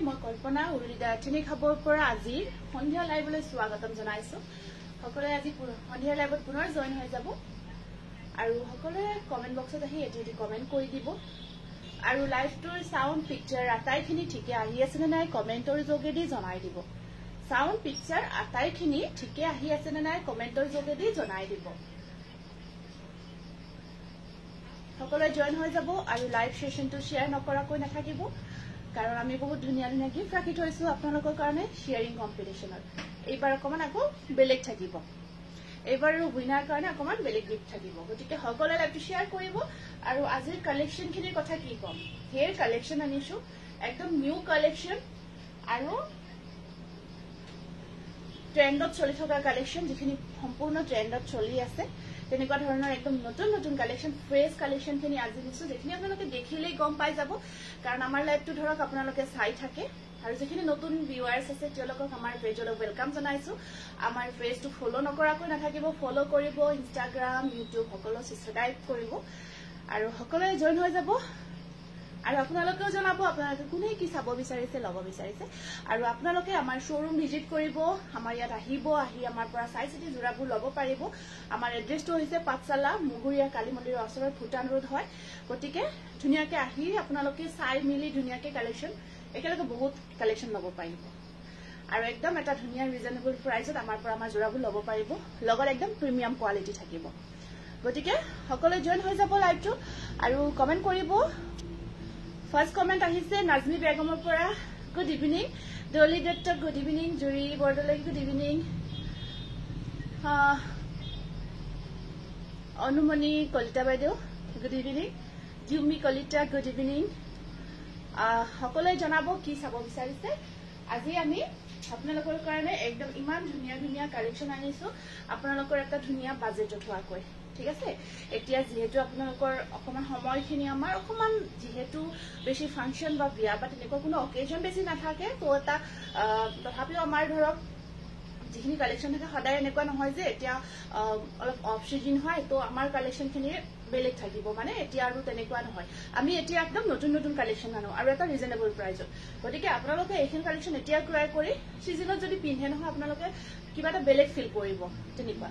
মই কল্পনা উৰুলিদা চিনি খাবৰ পৰা আজি সন্ধিয়া লাইভলৈ স্বাগতম জনাইছো সকলোৱে আজি সন্ধিয়া লাইভত পুনৰ জয়েন হৈ যাব আৰু সকলোৱে কমেন্ট বক্সত আহি এটি কমেন্ট কৰি দিব আৰু লাইভটোৰ সাউন্ড পিকচাৰ আটাইখিনি ঠিকে আহি আছে নে নাই কমেন্টৰ যোগেদি জনাই দিব সাউন্ড পিকচাৰ আটাইখিনি ঠিকে আহি আছে নে নাই কমেন্টৰ যোগেদি জনাই দিব সকলোৱে জয়েন হৈ যাব আৰু লাইভ সেশনটো শেয়াৰ নকৰাকৈ নাথাকিব কাৰণ আমি বহুত ধুনিয়া ধুনিয়া গিফ্ট ৰাখি থৈছো আপোনালোকৰ কাৰণে শেয়াৰিং কম্পিটিশনত এইবাৰ অকমান আকৌ বেলেগ থাকিব এইবাৰ উইনাৰ কাৰণে অকমান বেলেগ গিফ্ট থাকিব গতিকে সকলোৱে লাইভটো শেয়াৰ কৰিব আৰু আজিৰ কালেকশনখিনিৰ কথা কি কম হেয়াৰ কালেকশন আনিছো একদম নিউ কালেকশন আৰু ট্ৰেন্ডত চলি থকা কালেকশন যিখিনি সম্পূৰ্ণ ট্ৰেন্ডত চলি আছে তেনেকুৱা ধৰণৰ একদম নতুন নতুন কালেকশন ফ্ৰেছ কালেকশনখিনি আজি দিছো যেখিনি আপোনালোকে দেখিলেই গম পাই যাব কাৰণ আমাৰ লাইভটো ধৰক আপোনালোকে চাই থাকে আৰু যেখিনি নতুন ভিউয়াৰ্স আছে তেওঁলোকক আমাৰ পেজলৈ ওয়েলকাম জনাইছো আমাৰ পেজটো ফলো নকৰাকৈ নাথাকিব ফলো কৰিব ইনষ্টাগ্ৰাম ইউটিউব সকলো সাবস্ক্ৰাইব কৰিব আৰু সকলোৱে জয়েন হৈ যাব আৰু আপোনালোকেও জনাব আপোনালোকে কোনে কি চাব বিচাৰিছে লব বিচাৰিছে আৰু আপোনালোকে আমাৰ শ্বৰুম ভিজিট কৰিব আমাৰ ইয়াত আহিব আহি আমাৰ পৰা চাই চিটি জোৰাবোৰ লব পাৰিব আমাৰ এড্ৰেছটো হৈছে পাঠশালা মুগুৰিয়া কালী মন্দিৰৰ ওচৰত ভুটান ৰোড হয় গতিকে ধুনিয়াকে আহি আপোনালোকে চাই মিলি ধুনিয়াকে কালেকশন একেলগে বহুত কালেকশন লব পাৰিব আৰু একদম এটা ধুনিয়া ৰিজনেবল প্ৰাইসত আমাৰ পৰা আমাৰ জোৰাবোৰ লব পাৰিব লগত একদম প্ৰিমিয়াম কোৱালিটি থাকিব গতিকে সকলোৱে জয়েন হৈ যাব লাইভটো আৰু কমেন্ট কৰিব First comment ahise Nazmi Begumor pora good evening Dolly Dutta good evening Juri Bordolai good evening Anumani Kolita Baidew good evening Jumi Kolita good evening সকলোৱে জনাব কি চাব বিচাৰিছে আজি আমি আপোনালোকৰ কাৰণে একদম ইমান ধুনিয়া ধুনিয়া কালেকশন আনিছো আপোনালোকৰ এটা ধুনিয়া বাজেটত হোৱাকৈ ঠিক আছে এতিয়া যেহেতু আপোনালোকৰ অকমান সময়খিনি আমাৰ অকমান যেহেতু বেছি ফাংচন বা বিয়া বা তেনেকুৱা কোনো অকেজন বেছি নাথাকে তো এটা তথাপিও আমাৰ ধৰক যিখিনি কালেকশন থাকে সদায় এনেকুৱা নহয় যে এতিয়া অলপ অফ সিজন হয় তো আমাৰ কালেকশনখিনি বেলেগ থাকিব মানে এতিয়া আৰু তেনেকুৱা নহয় আমি এতিয়া একদম নতুন নতুন কালেকশন আনো আৰু এটা ৰিজনেবল প্ৰাইসত গতিকে আপোনালোকে এইখিনি কালেকশন এতিয়া ক্ৰয় কৰি সিজনত যদি পিন্ধে নহয় আপোনালোকে কিবা এটা বেলেগ ফিল কৰিব তেনেকুৱা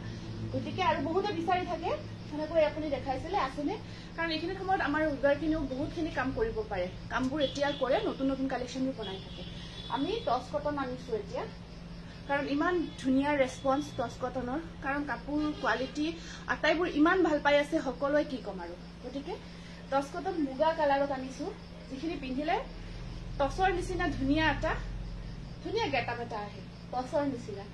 গতিকে আৰু বহুতে বিচাৰি থাকে সেনেকৈ আপুনি দেখাইছিলে আছেনে কাৰণ এইখিনি সময়ত আমাৰ উইগাৰখিনিও বহুতখিনি কাম কৰিব পাৰে কামবোৰ এতিয়া কৰে নতুন নতুন কালেকশনবোৰ বনাই থাকে আমি টস কটন আনিছো এতিয়া কাৰণ ইমান ধুনিয়া ৰেসপন্স টস কটনৰ কাৰণ কাপোৰ কোৱালিটি আটাইবোৰ ইমান ভাল পাই আছে সকলোৱে কি কম আৰু গতিকে টস কটন মুগা কালাৰত আনিছো যিখিনি পিন্ধিলে টসৰ নিচিনা ধুনিয়া এটা ধুনিয়া গেটাপ এটা আহে টসৰ নিচিনা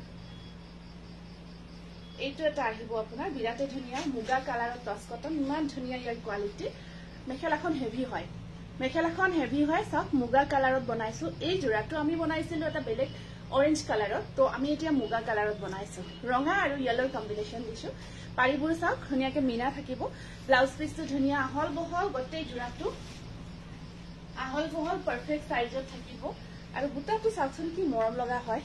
এইটো এটা আহিব আপোনাৰ বিৰাটে ধুনিয়া মুগা কালাৰত টস কটন ইমান ধুনিয়া ইয়াৰ কোৱালিটি মেখেলাখন হেভি হয় সব মুগা কালাৰত বনাইছো এই জোৰাটো আমি বনাইছিলো এটা বেলেগ অৰেঞ্জ কালাৰত তো আমি এতিয়া মুগা কালাৰত বনাইছো ৰঙা আৰু ইয়েলৰ কম্বিনেশন দিছো পাৰিবোৰ সব ধুনিয়াকে মিনা থাকিব ব্লাউজ পিসটো ধুনিয়া আহল বহল গটেই জোৰাটো আহল বহল পাৰফেক্ট সাইজত থাকিব আৰু বুটাটো সাকচন কি মৰম লগা হয়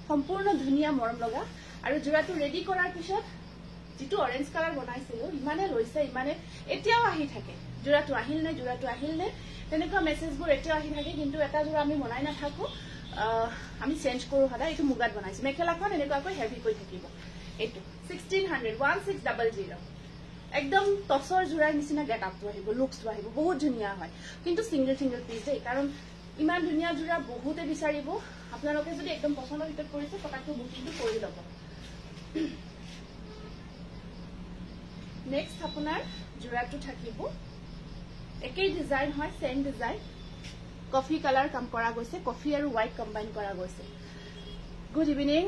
সম্পূৰ্ণ ধুনিয়া মৰম লগা আৰু জোৰাটো ৰেডি কৰাৰ পিছত যেটো অৰেঞ্জ কালাৰ বনাইছিলো ইমানে লৈছে ইমানে এতিয়াও আহি থাকে জোৰাটো আহিল নে তেনেকুৱা মেছেজবোৰ এতিয়াও আহি থাকে কিন্তু এটা জোৰা আমি বনাই না থাকো আমি চেঞ্জ কৰো হদা এটো মুগাত বনাইছো মেখেলাখন এনেকুৱাকৈ হেভি কৈ থাকিব এটো 1600 একদম টসৰ জোৰাৰ নিচিনা গেটাপটো আহিব লুকসটো আহিব বহুত ধুনিয়া হয় কিন্তু সিঙ্গেল পিস দেই কাৰণ ইমান ধুনিয়া জোৰা বহুতে বিচাৰিব আপোনালোকে যদি একদম পছন্দৰ ভিতৰত কৰিছে পটাকটো বুকিংটো কৰি ল'ব নেক্সট আপোনাৰ জোৰাটো থাকিব একেই ডিজাইন হয় সেম ডিজাইন কফি কালাৰ কাম কৰা গৈছে কফি আৰু হোৱাইট কম্বাইন কৰা গৈছে গুড ইভিনিং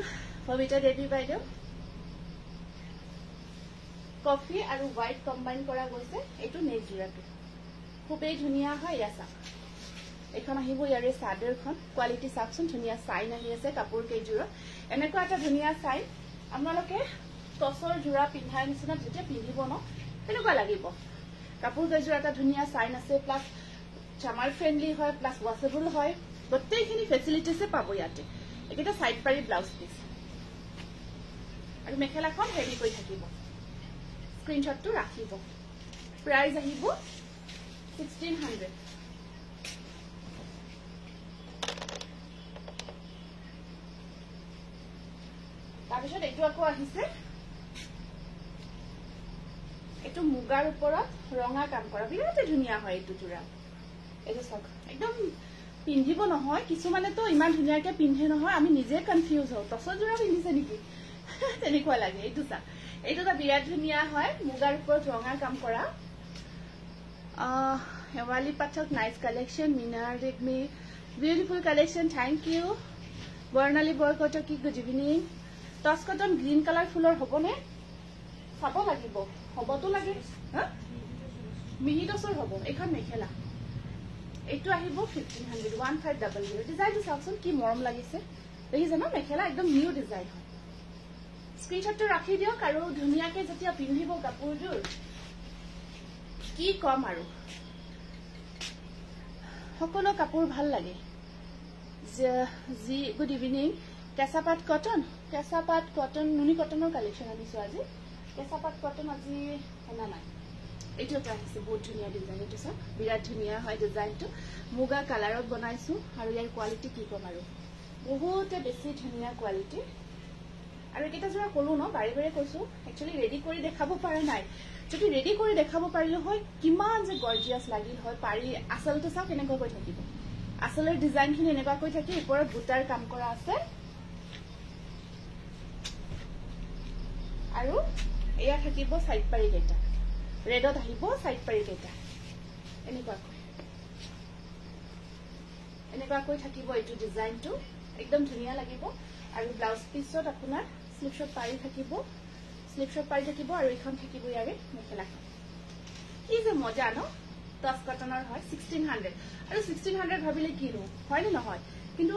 পবিতা দেৱী বাইদেউ কফি আৰু হোৱাইট কম্বাইন কৰা গৈছে এটো নেক্সট জোৰাটো খুবেই ধুনিয়া হয় ইয়াসা এখন আহিব ইয়াৰে সাদৰখন কোৱালিটি সাকচন ধুনিয়া সাইন আহি আছে কাপোৰ কেইজোৰ এনেকুৱা এটা ধুনিয়া সাইন আপোনালোকে টসৰ জোৰা পিন্ধাৰ নিচিনা যেতিয়া পিন্ধিব ন তেনেকুৱা লাগিব কাপোৰ কেইজোৰ এটা ধুনিয়া সাইন আছে প্লাস চামাৰ ফ্ৰেন্ডলি হয় প্লাস ওয়াশেবল হয় গোটেইখিনি ফেসিলিটিছে পাব ইয়াতে এটা সাইড পাৰি ব্লাউজ পিস আৰু মেখেলাখন হেভি কৈ থাকিব স্ক্ৰিনশ্বটটো ৰাখিব প্ৰাইস আহিব 1600 তাৰপিছত এইটো আকৌ আহিছে এইটো মুগাৰ ওপৰত ৰঙা কাম কৰা বিৰাট ধুনীয়া হয় এইটো জোৰা এইটো চাওক একদম পিন্ধিব নহয় কিছুমানে তো ইমান ধুনীয়াকে পিন্ধে নহয় আমি নিজে কনফিউজ হওঁ টছৰ জোৰা পিন্ধিছে নেকি তেনেকুৱা লাগে এইটো চাওক এইটো এটা বিৰাট ধুনীয়া হয় মুগাৰ ওপৰত ৰঙা কাম কৰা হেৱালি পাঠক নাইস কালেকশন মিনাৰ ৰেডমি beautiful collection thank you Barnali Borkotoky good evening টছ কটন গ্ৰীণ কালাৰ ফুলৰ হ'বনে চাব লাগিব হবতো লাগে মিহি টছৰ হ'ব এইখন মেখেলা এইটো আহিব 1500 1500 ডিজাইনটো চাওকচোন কি মৰম লাগিছে দেখিছে ন মেখেলা একদম নিউ ডিজাইন হয় স্ক্ৰীনশ্বটটো ৰাখি দিয়ক আৰু ধুনীয়াকে যেতিয়া পিন্ধিব কাপোৰযোৰ কি কম আৰু সকলো কাপোৰ ভাল লাগে জি গুড ইভিনিং কেঁচাপাত কটন নুনি কটনৰ কালেকশ্যন আনিছো আজি কেঁচাপাত কটন আজি অনা নাই এইটো এটা আহিছে বহুত ধুনীয়া ডিজাইন এইটো চাওক বিৰাট ধুনীয়া হয় ডিজাইনটো মুগা কালাৰত বনাইছো আৰু ইয়াৰ কোৱালিটি কি কম আৰু বহুতে বেছি ধুনীয়া কোৱালিটি আৰু এইকেইটা জোৰা কলো ন বাৰে বাৰে কৈছো একচুৱেলি ৰেডি কৰি দেখাব পৰা নাই যদি ৰেডি কৰি দেখাব পাৰিলে হয় কিমান যে গৰ্জিয়াছ লাগিল হয় পাৰি আচলতে চাওক এনেকুৱা কৈ থাকিব আচলৰ ডিজাইনখিনি এনেকুৱা কৈ থাকি ওপৰত বুটাৰ কাম কৰা আছে আৰু এয়া থাকিব সাইড পাৰি কেইটা ৰেডত আহিব সাইড পাৰি কেইটা এনেকুৱাকৈ থাকিব এইটো ডিজাইনটো একদম ধুনীয়া লাগিব আৰু ব্লাউজ পিছত আপোনাৰ স্লিপশ্বট পাৰি থাকিব আৰু এইখন থাকিব ইয়াৰে মেখেলাখন কি যে মজা ন টছ কটনৰ হয় 1600 আৰু 1600 ভাবিলে কি নো হয় নে নহয় কিন্তু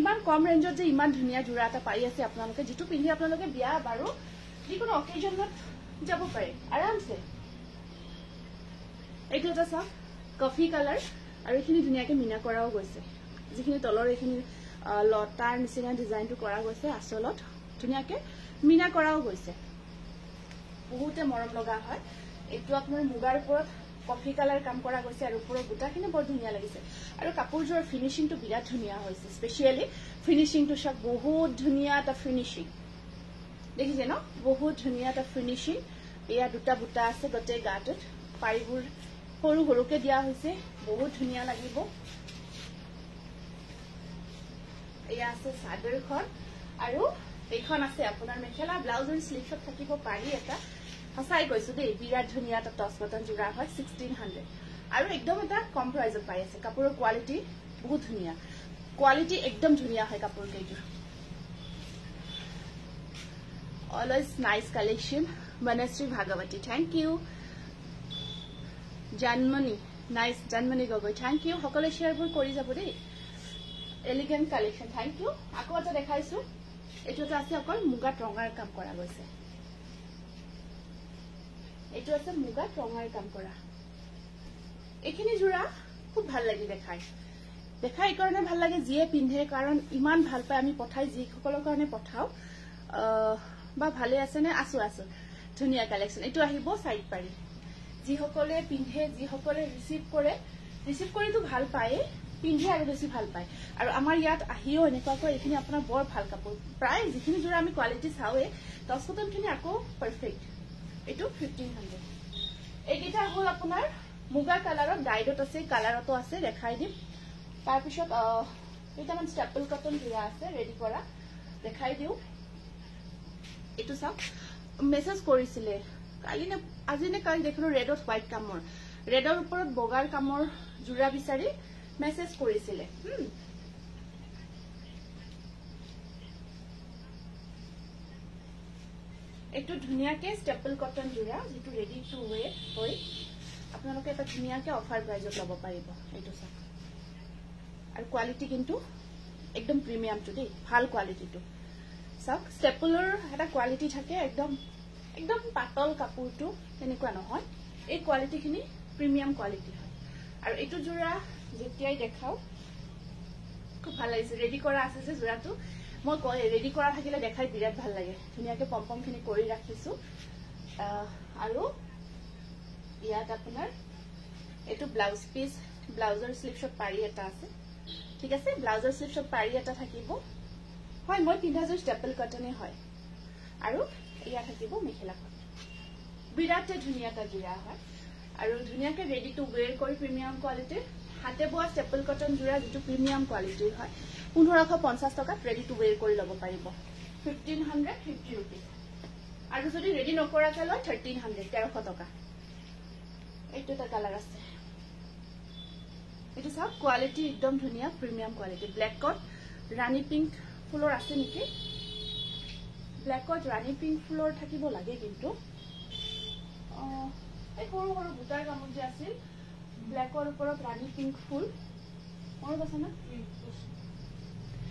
ইমান কম ৰেঞ্জত যে ইমান ধুনীয়া জোৰা এটা পাই আছে আপোনালোকে যেটো পিন্ধি আপোনালোকে বিয়া বাৰু যিকোনো অকেজনত যাব পাৰে আৰামছে এইটো এটা চাওক কফি কালাৰ আৰু এইখিনি ধুনীয়াকে মিনা কৰাও গৈছে যিখিনি তলৰ এইখিনি লতাৰ নিচিনা ডিজাইনটো কৰা গৈছে আচলত ধুনীয়াকে মিনা কৰাও গৈছে বহুতে মৰম লগা হয় এইটো আপোনাৰ মুগাৰ ওপৰত কফি কালাৰ কাম কৰা গৈছে আৰু ওপৰৰ বুটাখিনি বৰ ধুনীয়া লাগিছে আৰু কাপোৰযোৰ ফিনিশিংটো বিৰাট ধুনীয়া হৈছে স্পেশালি ফিনিশিংটো সব বহুত ধুনীয়া এটা ফিনিশিং দেখিছে ন বহুত ধুনীয়া এটা ফিনিশিং এয়া দুটা বুটা আছে গতে গাটোত পাৰিবোৰ সৰু সৰুকে দিয়া হৈছে বহুত ধুনীয়া লাগিব এয়া আছে চাদৰখন আৰু এইখন আছে আপোনাৰ মেখেলা ব্লাউজৰ স্লিভছত থাকিব পাৰি এটা হসাই কৈছো দেই বিৰাট ধুনীয়া এটা টছ কটন জোৰা হয় 1600 আৰু একদম এটা কম প্ৰাইজত পাই আছে কাপোৰৰ কোৱালিটি বহুত ধুনীয়া কোৱালিটি একদম ধুনীয়া হয় কাপোৰ কেইযোৰ always nice collection Banashree Bhagawati thank you Janmoni nice Janmoni Gogoi thank you সকলে শেয়াৰবোৰ কৰি যাব দেই এলিগেন্ট কালেকশ্যন থ্যাংক ইউ আকৌ এটা দেখাইছো এইটো আছে অকল মুগাত ৰঙাৰ কাম কৰা গৈছে এইটো আছে মুগাত ৰঙাৰ কাম কৰা এইখিনি জোৰা খুব ভাল লাগি দেখাই কাৰণে ভাল লাগে যিয়ে পিন্ধে কাৰণ ইমান ভাল পায় আমি পঠাই যিসকলৰ কাৰণে পঠাও বা ভালে আছে নে আছো ধুনীয়া কালেকশ্যন এইটো আহিব সাইড পাৰি যিসকলে পিন্ধে যিসকলে ৰিসিভ কৰিতো ভাল পায় পিন্ধে আৰু বেছি ভাল পায় আৰু আমাৰ ইয়াত আহিও এনেকুৱাকৈ এইখিনি আপোনাৰ বৰ ভাল কাপোৰ প্ৰায় যিখিনি জোৰা আমি কোৱালিটি চাওৱে টছ কটনখিনি আকৌ পাৰফেক্ট এইটো 1500 এইকেইটা হ'ল আপোনাৰ মুগা কালাৰত ডাইডত আছে কালাৰতো আছে দেখাই দিম তাৰপিছত কেইটামান ষ্টেপল কটন জোৰা আছে ৰেডি কৰা দেখাই দিও এইটো চাওক মেছেজ কৰিছিলে কালি নে আজি নে কালি দেখিলো ৰেডত হোৱাইট কামৰ ৰেডৰ ওপৰত বগাৰ কামৰ জোৰা বিচাৰি মেছেজ কৰিছিলে এইটো ধুনীয়াকে ষ্টেপল কটন জোৰা যেটো ৰেডি টু ওয়ে হয় আপোনালোকে এটা ধুনীয়াকে অফাৰ প্ৰাইজত ল'ব পাৰিব এইটো চাওক আৰু কোৱালিটি কিন্তু একদম প্ৰিমিয়ামটো দেই ভাল কোৱালিটিটো চাওক ষ্টেপলৰ এটা কোৱালিটি থাকে একদম পাতল কাপোৰটো তেনেকুৱা নহয় এই কোৱালিটিখিনি প্ৰিমিয়াম কোৱালিটি হয় আৰু এইটো জোৰা যেতিয়াই দেখাও খুব ভাল লাগিছে ৰেডি কৰা আছে যে জোৰাটো মই ৰেডি কৰা থাকিলে দেখাই বিৰাট ভাল লাগে ধুনীয়াকে পম্পমখিনি কৰি ৰাখিছো আৰু ইয়াত আপোনাৰ এইটো ব্লাউজ পিস ব্লাউজৰ স্লিভশ্বট পাৰি এটা আছে ঠিক আছে ব্লাউজৰ স্লিভশ্বট পাৰি এটা থাকিব হয় মই পিন্ধাযোৰ ষ্টেপল কটনে হয় আৰু ইয়া থাকিব মেখেলাখন বিৰাট ধুনীয়া এটা যোৰা হয় আৰু ধুনীয়াকে ৰেডি টু ওৱেৰ কৰি প্ৰিমিয়াম কোৱালিটিৰ হাতে বোৱা ষ্টেপল কটন যোৰা যেটো প্ৰিমিয়াম কোৱালিটিৰ হয় 1550 টকাত ৰেডি টু ওৱেৰ কৰি ল'ব পাৰিব 1550 रुपीस আৰু যদি ৰেডি নকৰাকে লয় 1300 টকা এইটো এটা কালাৰ আছে এইটো সব কোৱালিটি একদম ধুনীয়া প্ৰিমিয়াম কোৱালিটি ব্ল্যাকত ৰাণী পিংক ফুলৰ আছে নেকি ব্ল্যাকত ৰাণী পিংক ফুলৰ থাকিব লাগে কিন্তু এই সৰু সৰু বুটাৰ কামত যে আছিল ব্ল্যাকৰ ওপৰত ৰাণী পিংক ফুল মনত আছে না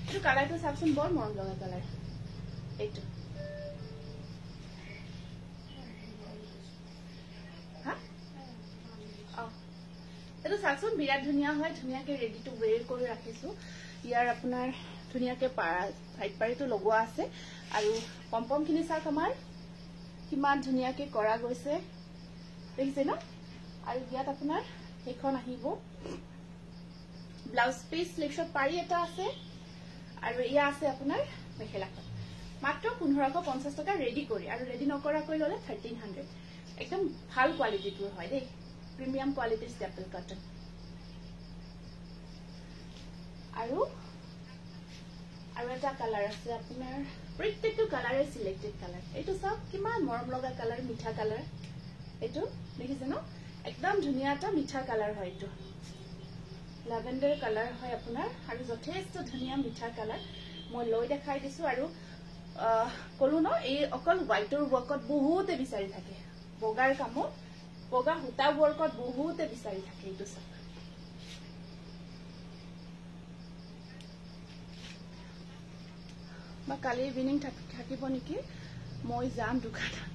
এইটো কালাৰটো চাবচোন বৰ মৰম লগা কালাৰ এইটো এইটো চাকচোন বিৰাট ধুনীয়া হয় ধুনীয়াকে ৰেডি টু ওৱেৰ কৰি ৰাখিছো ইয়াৰ আপোনাৰ ধুনীয়াকে সাইড পাৰিটো লগোৱা আছে আৰু পম্পম খিনি চাক আমাৰ কিমান ধুনীয়াকে কৰা গৈছে দেখিছে ন আৰু ইয়াত আপোনাৰ এখন আহিব ব্লাউজ পিস স্লিভছত পাৰি এটা আছে আৰু ইয়া আছে আপোনাৰ মেখেলাখন মাত্ৰ 1550 টকা ৰেডি কৰি আৰু ৰেডি নকৰা কৈ ললে 1300 একদম ভাল কোৱালিটিৰ হয় দেই প্ৰিমিয়াম কোৱালিটিৰ ষ্টেপল কটন আৰু এটা কালাৰ আছে আপোনাৰ প্ৰত্যেকটো কালাৰে সিলেক্টেড কালাৰ এইটো সব কিমান মৰম লগা কালাৰ মিঠা কালাৰ এইটো দেখিছে ন একদম ধুনীয়া এটা মিঠা কালাৰ হয় এইটো ল্যাভেন্ডাৰ কালাৰ হয় আপোনাৰ আৰু যথেষ্ট ধুনীয়া মিঠা কালাৰ মই লৈ দেখাই দিছো আৰু কলো ন এই অকল হোৱাইটৰ ওয়াৰ্কত বহুতে বিচাৰি থাকে বগাৰ কামত বগা হুতা ওয়াৰ্কত বহুতে বিচাৰি থাকে এইটো সব বা কালি ইভিনিং থাকিব নেকি মই যাম দোকানত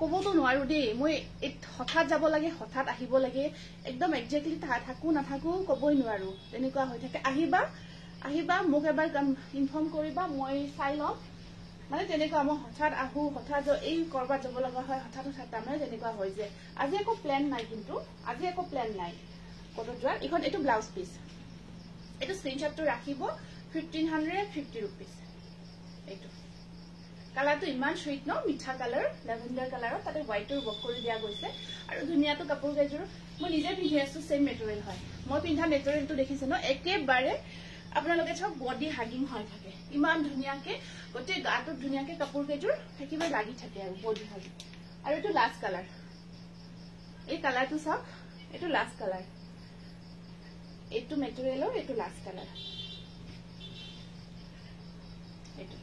কবতো নোৱাৰো দেই মই হঠাৎ যাব লাগে হঠাৎ আহিব লাগে একদম এক্সাক্টলি থাকো নাথাকো কবই নোৱাৰো তেনেকুৱা হৈ থাকে আহিবা মোক এবাৰ ইনফৰ্ম কৰিবা মই চাই লম মানে তেনেকুৱা মই হঠাৎ আহো হঠাৎ এই কৰবাত যাব লগা হয় হঠাৎ তাৰমানে তেনেকুৱা হৈ যায় আজি একো প্ল্যান নাই কিন্তু আজি একো প্ল্যান নাই কত যোৱাৰ এখন এইটো ব্লাউজ পিস এইটো স্ক্ৰিনশ্বটটো ৰাখিব 1550 रुपीस এইটো কালাৰটো ইমান সুইট ন মিঠা কালাৰ ল্যাভেন্ডাৰ কালাৰত তাতে হোৱাইটৰ ওয়াৰ্ক কৰি দিয়া গৈছে আৰু ধুনীয়াটো কাপোৰ কেইযোৰ মই নিজে পিন্ধি আছো সেম মেটেৰিয়েল হয় মই পিন্ধা মেটেৰিয়েলটো দেখিছে ন একেবাৰে আপোনালোকে সব বডি হাগিং হৈ থাকে ইমান ধুনীয়াকে গতে গাটো ধুনীয়াকে কাপোৰ কেইযোৰ থাকিবে লাগি থাকে আৰু বডি হাগিং আৰু এইটো লাষ্ট কালাৰ এই কালাৰটো সব এইটো লাষ্ট কালাৰ এইটো মেটেৰিয়েলৰ এইটো লাষ্ট কালাৰ এইটো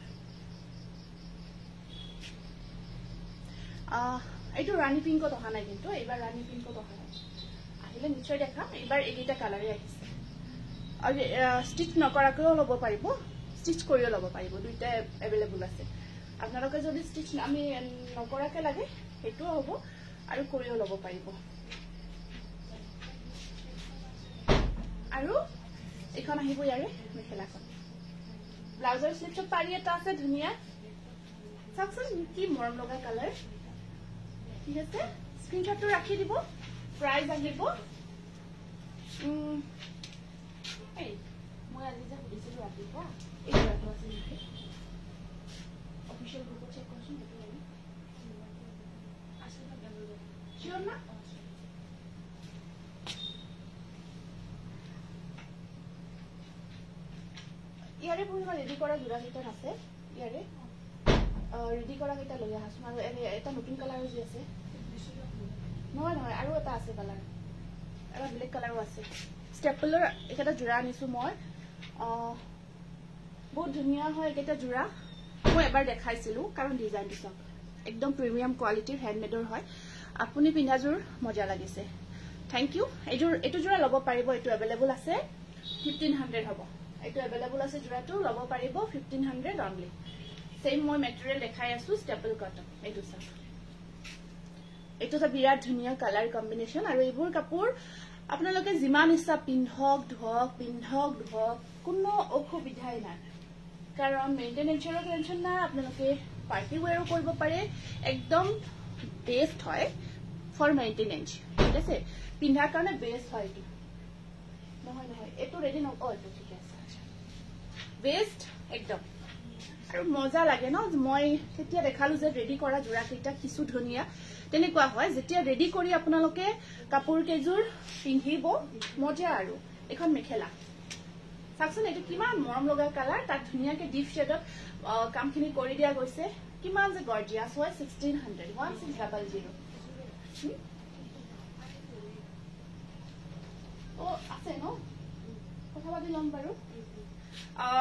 এইটো ৰাণী পিংকত অহা নাই কিন্তু এইবাৰ ৰাণী পিংকত অহা নাই আহিলে নিশ্চয় দেখাম এইবাৰ এইটা কালাৰে আহিছে আৰু স্টিচ নকৰাকৈও ল'ব পাৰিব স্টিচ কৰিও ল'ব পাৰিব দুইটা এভেইলেবল আছে আপোনালোকে যদি স্টিচ আমি নকৰাকে লাগে হেটো হ'ব আৰু কৰিও ল'ব পাৰিব আৰু এখন আহিব ইয়াৰে মেখেলাখন ব্লাউজৰ স্লিভছত পাৰি এটা আছে ধুনীয়া চাকচোন কি মৰম লগা কালাৰ ঠিক আছে স্ক্ৰিনশ্বটটো ৰাখি দিব প্ৰাইস আহিব এই মই আজি যে সুধিছিলো ৰাতিপুৱা এই যোৰাটো আছে নেকি অফিচিয়েল গ্ৰুপত চেক কৰচোন সেইটো লাগে আছে না চিয়ৰ না ইয়াৰে পুৰা ৰেডি কৰা যোৰা ভিতৰত আছে ইয়াৰে ৰেডি কৰা কেইটা লৈ আহাচোন আৰু এটা নতুন কালাৰৰ যে আছে নহয় নহয় আৰু এটা আছে কালাৰ এটা ব্লেক কালাৰো আছে ষ্টেপলৰ এটা যোৰা আনিছো মই বহুত ধুনীয়া হয় এটা যোৰা মই এবাৰ দেখাইছিলো কাৰণ ডিজাইনটো সব একদম প্ৰিমিয়াম কোৱালিটিৰ হ্যান্ডমেডৰ হয় আপুনি পিন্ধাযোৰ মজা লাগিছে থ্যাংক ইউ এইটো যোৰা ল'ব পাৰিব এইটো এভেইলেবল আছে 1500 হ'ব এইটো এভেইলেবল আছে যোৰাটো ল'ব পাৰিব 1500 অনলি সেম মই মেটেৰিয়েল দেখাই আছো ষ্টেপল কটন এইটো সব এইটো এটা বিৰাট ধুনীয়া কালাৰ কম্বিনেশন আৰু এইবোৰ কাপোৰ আপোনালোকে যিমান ইচ্ছা পিন্ধক ধওক কোনো অসুবিধাই নাই কাৰণ মেইনটেনেন্সৰ টেনচন নাই আপোনালোকে পাৰ্টি ওয়্যাৰো কৰিব পাৰে একদম বেস্ট হয় ফৰ মেইনটেনেন্স ঠিক আছে পিন্ধাৰ কাৰণে বেস্ট হয় এইটো নহয় এইটো ৰেডি নকৰো এইটো ঠিক আছে বেস্ট একদম আৰু মজা লাগে ন মই তেতিয়া দেখালো যে ৰেডি কৰা জোৰা কেইটা কিছু ধুনিয়া তেনেকুৱা হয় যেতিয়া ৰেডি কৰি আপোনালোকে কাপোৰ কেজুৰ পিন্ধিব মজা আৰু এখন মেখেলা চাকচোন এটো কিমান মৰম লগা কালাৰ তাত ধুনিয়াকে ডিপ শেডত কামখিনি কৰি দিয়া গৈছে কিমান যে গৰ্জিয়াস হয় 1600 1600 ও আছে ন কথা পাতি লম বাৰু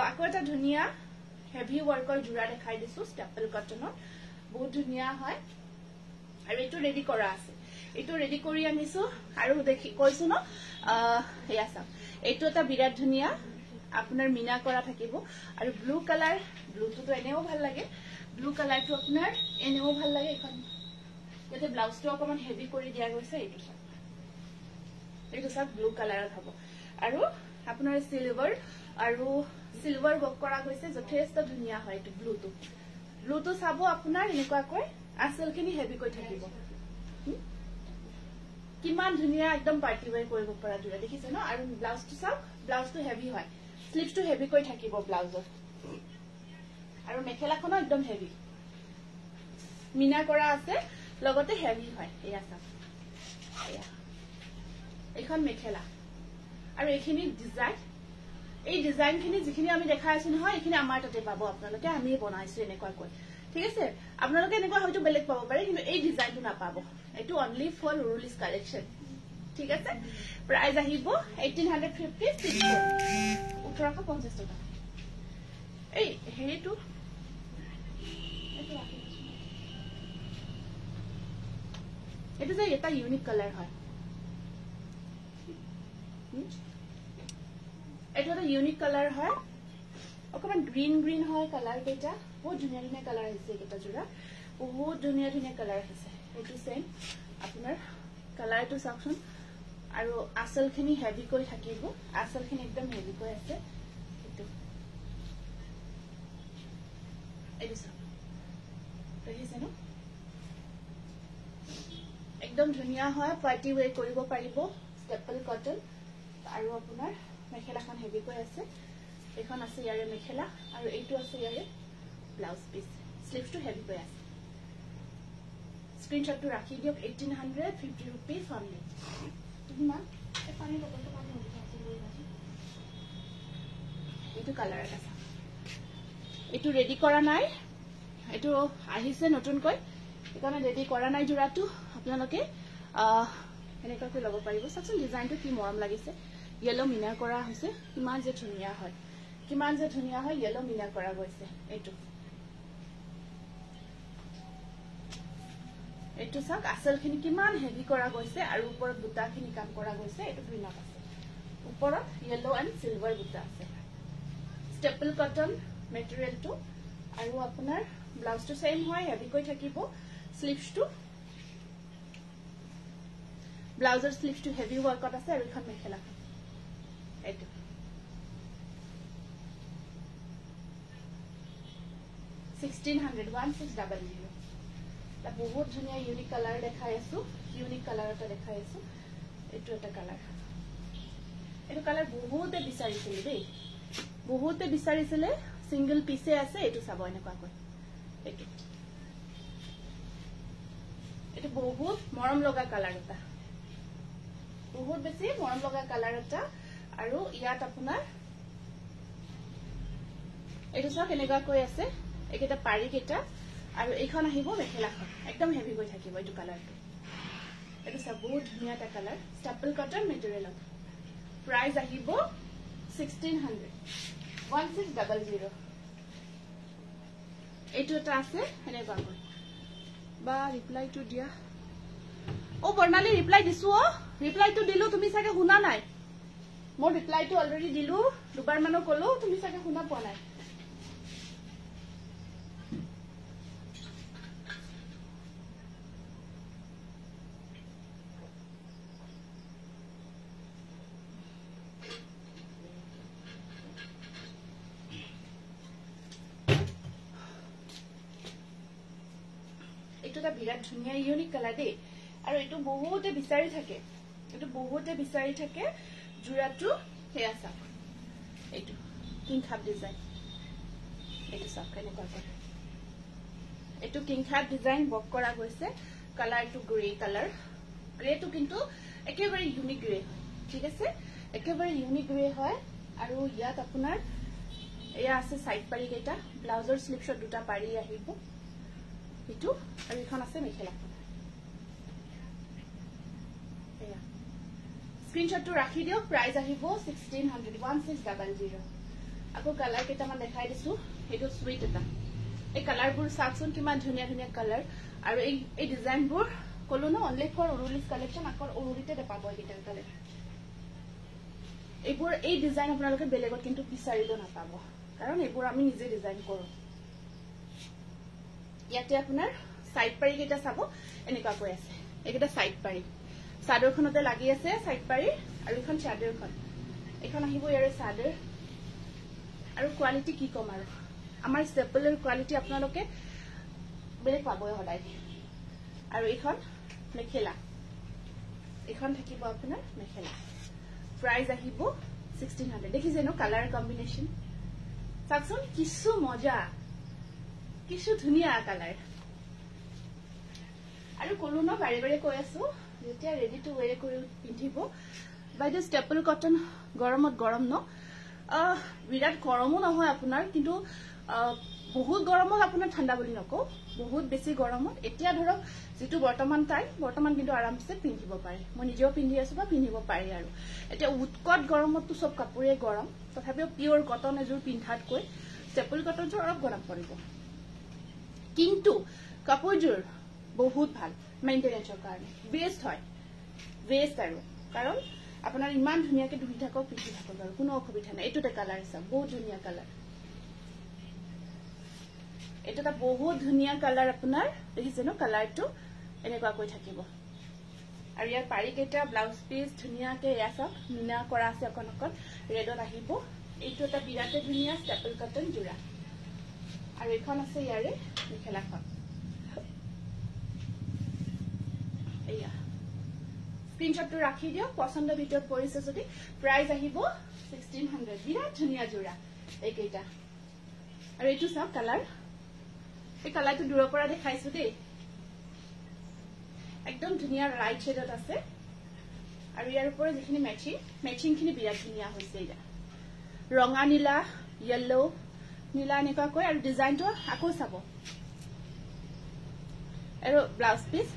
আকৌ এটা ধুনিয়া হেভি ওয়াৰ্কৰ জোৰা দেখাই দিছো স্টেপল কটনৰ বহুত ধুনিয়া হয় আৰু এটো ৰেডি কৰা আছে এটো ৰেডি কৰি আনিছো আৰু দেখি কৈছো ন এয়া চাওক এটো এটা বিৰাট ধুনিয়া আপোনাৰ মিনা কৰা থাকিব আৰু ব্লু কালাৰ ব্লুটো তো এনেও ভাল লাগে ব্লু কালাৰটো আপোনাৰ এনেও ভাল লাগে এখন এতে ব্লাউজটো অকমান হেভি কৰি দিয়া গৈছে এইটো সব ব্লু কালাৰত হ'ব আৰু আপোনাৰ সিলভাৰ ওয়াৰ্ক কৰা গৈছে যথেষ্ট ধুনিয়া হয় এটো ব্লুটো চাব আপোনাৰ এনেকুৱাকৈ আসলখিনি হেভি কৰি থাকিব কিমান ধুনিয়া একদম পাৰ্টি ওয়াৰ কৰিব পৰা জোৰা দেখিছে ন আৰু ব্লাউজটো চাওক ব্লাউজটো হেভি হয় স্লিভসটো হেভি কৰি থাকিব ব্লাউজত আৰু মেখেলাখনো একদম হেভি মিনা কৰা আছে লগতে হেভি হয় এয়া চাওক এয়া এখন মেখেলা আৰু এইখিনি ডিজাইন এই ডিজাইনখিনি যিখিনি আমি দেখাই আছো নহয় এইখিনি আমাৰ তাতে পাব আপোনালোকে আমি বনাইছো এনেকুৱাকৈ ঠিক আছে আপোনালোকে এনেকুৱা হয়তো বেলেগ পাব পাৰে কিন্তু এই ডিজাইনটো নাপাব এটো অনলি ফৰ ৰুলিস কালেকশন ঠিক আছে প্ৰাইস আহিব 1850 1850 টাকা এই হেৰিটো এটো যে এটা ইউনিক কালাৰ হয় এটো এটা ইউনিক কালাৰ হয় অকমান গ্ৰীন হয় কালাৰ কেটা বহুত ধুনীয়া কালাৰ আছে এটা জোৰা বহুত ধুনীয়া কালাৰ আছে এটো সেম আপোনাৰ কালাৰটো চাওকচোন আৰু আসলখিনি হেভি কৰি থাকিব আসলখিনি একদম হেভি কৰি আছে এটো চাওক দেখিছে ন একদম ধুনীয়া হয় পাৰ্টি ওয়াৰ কৰিব পাৰিব স্টেপল কটন আৰু আপোনাৰ মেখেলাখন হেভি কৰি আছে এখন আছে ইয়াৰে মেখেলা আৰু এইটো আছে ইয়াৰে ব্লাউজ পিস স্লিভসটো হেভি কৰি আছে স্ক্ৰিনশটটো ৰাখি দিয়ক 1850 rupees only না এই পানী বটলটো পানী আছে লৈ আছে এইটো কালাৰ আছে এইটো ৰেডি কৰা নাই এইটো আহিছে নতুনকৈ এখানে ৰেডি কৰা নাই জোৰাটো আপোনালোকে এনেকৈ ল'ব পাৰিব চাচোন ডিজাইনটো কি মৰম লাগিছে ইয়েলো মিনা কৰা হৈছে কিমান যে ধুনীয়া হয় ইয়েলো মিনা কৰা গৈছে এইটো চাওক আসলখিনি কিমান হেভি কৰা গৈছে আৰু ওপৰত বুটাখিনি কাম কৰা গৈছে এইটো গ্ৰীনত আছে ওপৰত ইয়েলো এণ্ড সিলভাৰ বুটা আছে স্টেপল কটন মেটেৰিয়েলটো আৰু আপোনাৰ ব্লাউজটো সেম হয় হেভি কৰি থাকিব স্লিভসটো ব্লাউজৰ স্লিভসটো হেভি ওয়াৰ্কত আছে আৰু এখন মেখেলা এইটো 1600 তা বহুত ধুনীয়া ইউনিক কালাৰ দেখাই আছো ইউনিক কালাৰ এটা দেখাই আছো এইটো এটা কালাৰ এইটো কালাৰ বহুতে বিচাৰিছিল দেই বহুতে বিচাৰিছিল সিঙ্গল পিসে আছে এইটো চাব এনেকুৱাকৈ এইটো বহুত মৰম লগা কালাৰ এটা বহুত বেছি মৰম লগা কালাৰ এটা আৰু ইয়াত আপোনাৰ এইটো চাওক এনেকুৱাকৈ আছে একেটা পাৰি কেটা আৰু এইখন আহিব মেখেলাখন একদম হেভি হৈ থাকিব এইটো কালাৰটো এইটো সব বহুত ধুনীয়া এটা কালাৰ স্টেপল কটন মেটেৰিয়েলত প্ৰাইস আহিব 1600 1600 এইটো এটা আছে এনেকুৱাকৈ বা ৰিপ্লাইটো দিয়া ও বৰ্ণালী ৰিপ্লাই দিছো ৰিপ্লাইটো দিলো তুমি চাগে শুনা নাই মোৰ ৰিপ্লাইটো অলৰেডি দিলো দুবাৰ মানো কলো তুমি চাগে শুনা পোৱা নাই বিৰাট ধুনীয়া ইউনিক কালাৰ দেই আৰু এটো বহুতে বিচাৰি থাকে জোৰাটো হেয়া চাওক এইটো পিংক হাফ ডিজাইন এইটো সব কেনেকুৱা কৰে এইটো কিংখাত ডিজাইন বক কৰা গৈছে কালাৰটো গ্ৰে কালাৰ গ্ৰেটো কিন্তু একেবাৰে ইউনিক গ্ৰে ঠিক আছে একেবাৰে ইউনিক গ্ৰে হয় আৰু ইয়াত আপোনাৰ এয়া আছে সাইড পাৰি কেইটা ব্লাউজৰ স্লিপছত দুটা পাৰি আহিব এটো আৰু এখন আছে মেখেলা এয়া স্ক্ৰিনশ্বটটো ৰাখি দিও প্ৰাইস আহিব 1600 1600 আকৌ কালাৰ কেইটামান দেখাই দিছো এটো সুইট এটা এই কালাৰবোৰ সাকচোন কিমান ধুনিয়া ধুনিয়া কালাৰ আৰু এই ডিজাইনবোৰ কলো ন অনলি ফৰ উৰুলিস কালেকশন আকৌ উৰুলিতে দেখাব এইটা কালাৰ এইবোৰ এই ডিজাইন আপোনালোকে বেলেগত কিন্তু বিচাৰিব নাপাব কাৰণ এইবোৰ আমি নিজে ডিজাইন কৰো ইয়াতে আপোনাৰ সাইড পাৰি কেইটা চাব এনেকুৱা কৈ আছে এইকেইটা সাইড পাৰি সাদৰখনতে লাগি আছে সাইড পাৰি আৰু এখন চাদৰখন এখন আহিব ইয়াৰে সাদৰ আৰু কোৱালিটি কি কম আৰু আমাৰ ষ্টেপলৰ কোৱালিটি আপোনালোকে বেলেগ পাবই হদাই আৰু এখন মেখেলা এখন থাকিব আপোনাৰ মেখেলা প্ৰাইস আহিব 1600 দেখিছে ন কালাৰ কম্বিনেশন সাকচোন কিছু মজা কিছু ধুনিয়া কালাৰ আৰু কলো ন বাৰে বাৰে কৈ আছো যেতিয়া ৰেডি টু ওয়্যাৰ কৰি পিন্ধিব বাইদে ষ্টেপল কটন গৰমত গৰম ন বিৰাট গৰমো নহয় আপোনাৰ কিন্তু বহুত গৰমত আপোনাৰ ঠাণ্ডা বুলি নকো বহুত বেছি গৰমত এতিয়া ধৰক যেটো বৰ্তমান টাইম বৰ্তমান কিন্তু আৰামসে পিন্ধিব পাৰে মই নিজেও পিন্ধি আছো বা পিন্ধিব পাৰি আৰু এতিয়া উৎকট গৰমতটো সব কাপোৰে গৰম তথাপিও পিওৰ কটন এজুৰ পিন্ধাত কৈ ষ্টেপল কটনটো অলপ গৰম পৰিব কিন্তু কাপোৰজুৰ বহুত ভাল মেইনটেনেন্সৰ কাৰণে বেস্ট হয় বেস্ট আৰু কাৰণ আপোনাৰ ইমান ধুনিয়াকে ধুই থাকক পিন্ধি থাকক আৰু কোনো অসুবিধা নাই এটোতে কালাৰ আছে বহুত ধুনিয়া কালাৰ এটা বহুত ধুনিয়া কালাৰ আপোনাৰ দেখিছে ন কালাৰটো এনেকুৱা কৈ থাকিব আৰু ইয়াৰ পাৰি কেইটা ব্লাউজ পিস ধুনিয়াকে এয়া সব মিনা কৰা আছে অকনকন ৰেডত আহিব এইটো এটা বিৰাটে ধুনিয়া ষ্টেপল কটন জোৰা আৰু এখন আছে ইয়াৰে মেখেলাখন এয়া স্ক্ৰিনশ্বটটো ৰাখি দিও পছন্দ ভিডিঅ'ত পৰিছে যদি প্ৰাইস আহিব 1600 বিৰাট ধুনিয়া জোৰা এইকেইটা আৰু এইটো সব কালাৰ এই কালাৰটো দূৰৰ পৰা দেখাইছো দেই একদম ধুনিয়া লাইট শেডত আছে আৰু ইয়াৰ ওপৰত যিখিনি মেচিং খিনি বিৰাট ধুনিয়া হৈছে এটা ৰঙা নীলা ইয়েলো নীলা এনেকুৱা কৈ আৰু ডিজাইনটো আকৌ চাব আৰু ব্লাউজ পিস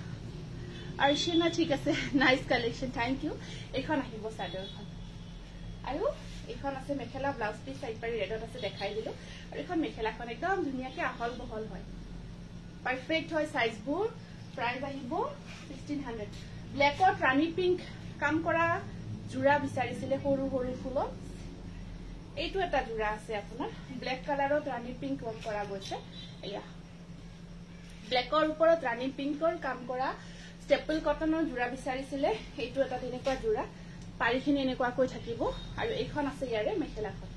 আৰশিনা ঠিক আছে নাইস কালেকশন থ্যাংক ইউ এখন আহিব সাদৰখন আৰু এখন আছে মেখেলা ব্লাউজ পিস সাইড পাৰি ৰেডত আছে দেখাই দিলো আৰু এখন মেখেলাখন একদম ধুনিয়াকে আহল বহল হয় পাৰফেক্ট হয় সাইজবোৰ প্ৰাইস আহিব 1600 ব্ল্যাকত ৰাণী পিংক কাম কৰা জোৰা বিচাৰিছিলে সৰু সৰু ফুলত এইটো এটা জোৰা আছে আপোনাৰ ব্ল্যাক কালাৰত ৰাণী পিংক ওয়াৰ্ক কৰা গৈছে এয়া ব্ল্যাকৰ ওপৰত ৰাণী পিংকৰ কাম কৰা ষ্টেপল কটনৰ জোৰা বিচাৰিছিলে এইটো এটা তেনেকুৱা জোৰা পাৰিখিনি এনেকুৱা কৈ থাকিব আৰু এইখন আছে ইয়াৰে মেখেলাখন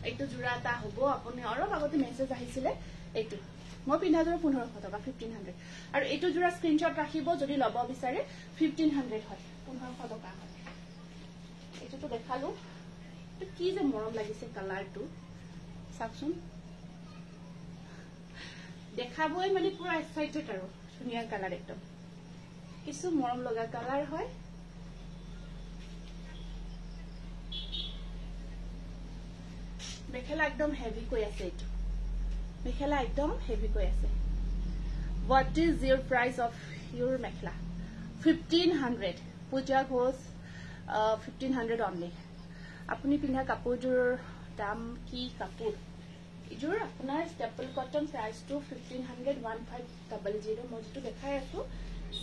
এইটো জোৰা এটা হ'ব আপুনি অলপ আগতে মেছেজ আহিছিলে এইটো মই পিন্ধাজৰ 1500 টকা 1500 আৰু এইটো জোৰা স্ক্ৰিনশ্বট ৰাখিব যদি লব বিচাৰে 1500 হয় 1500 টকা হয় এইটো দেখালো তো কি যে মৰম লাগিছে কালাৰটো সাকচোন দেখাবই মানে পুৰা এক্সাইটেড আৰু ধুনিয়া কালাৰ একদম কিছু মৰম লগা কালাৰ হয় মেখেলা একদম হেভি কৈ আছে এইটো মেখেলা একদম হেভি কৈ আছে what is your price of your mekhela 1500 Puja Ghosh 1500 only আপুনি পিন্ধা কাপোৰজুৰ দাম কি কাপোৰ ইজুৰ আপোনাৰ ষ্টেপল কটন প্ৰাইস টু 1500 1500 মই যেটো দেখাই আছো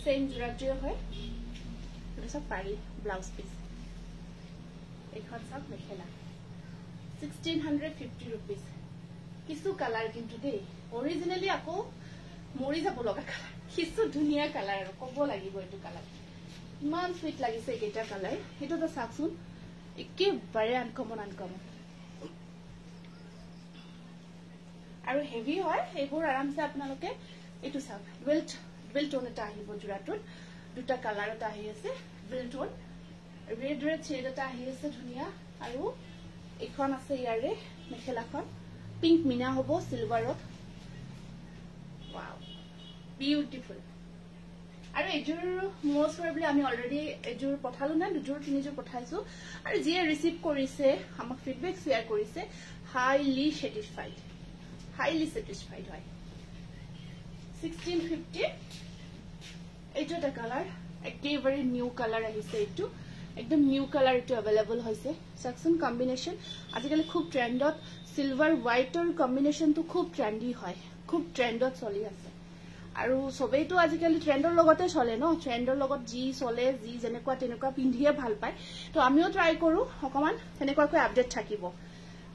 সেম জোৰাটিও হয় এটো সব পাৰি ব্লাউজ পিস এখন সব মেখেলা 1650 rupees কিছু কালাৰ কিন্তু দেই অৰিজিনালি আকৌ মৰি যাব লগা কালাৰ কিছু ধুনিয়া কালাৰ আৰু ক'ব লাগিব এইটো কালাৰ ইমান সুইট লাগিছে এইটা কালাৰ হেটো তো সাকচোন একেবাৰে আনকমন আৰু হেভি হয় এইবোৰ আৰামছে আপোনালোকে এইটো চাওক ডুৱেল টোন এটা আহিব জোৰাটোত দুটা কালাৰ এটা আহি আছে ডুৱেল টোন ৰেড শেড এটা আহি আছে ধুনিয়া আৰু এখন আছে ইয়াৰে মেখেলাখন পিংক মিনা হব সিলভাৰত ওয়াও বিউটিফুল আৰু এজুৰ মোস্ট প্ৰবলি আমি অলৰেডি এজুৰ পঠালো না দুজুৰ তিনিজুৰ পঠাইছো আৰু যিয়ে ৰিসিভ কৰিছে আমাক ফিডবেক শেয়াৰ কৰিছে হাইলি স্যাটিসফাইড হয় 1650 এইটো এটা কালাৰ একেবাৰে নিউ কালাৰ আহিছে এইটো একদম নিউ কালাৰ এটো अवेलेबल হৈছে সাকশন কম্বিনেশন আজিকালি খুব ট্ৰেন্ডত সিলভাৰ হোৱাইটৰ কম্বিনেশনটো খুব ট্ৰেন্ডি হয় খুব ট্ৰেন্ডত চলি আছে আৰু সবেইটো আজিকালি ট্ৰেন্ডৰ লগতে চলে ন ট্ৰেন্ডৰ লগত জি চলে জি যেনেকুৱা তেনেকুৱা পিন্ধিয়ে ভাল পায় তো আমিও ট্ৰাই কৰো অকমান তেনেকুৱাকৈ আপডেট থাকিব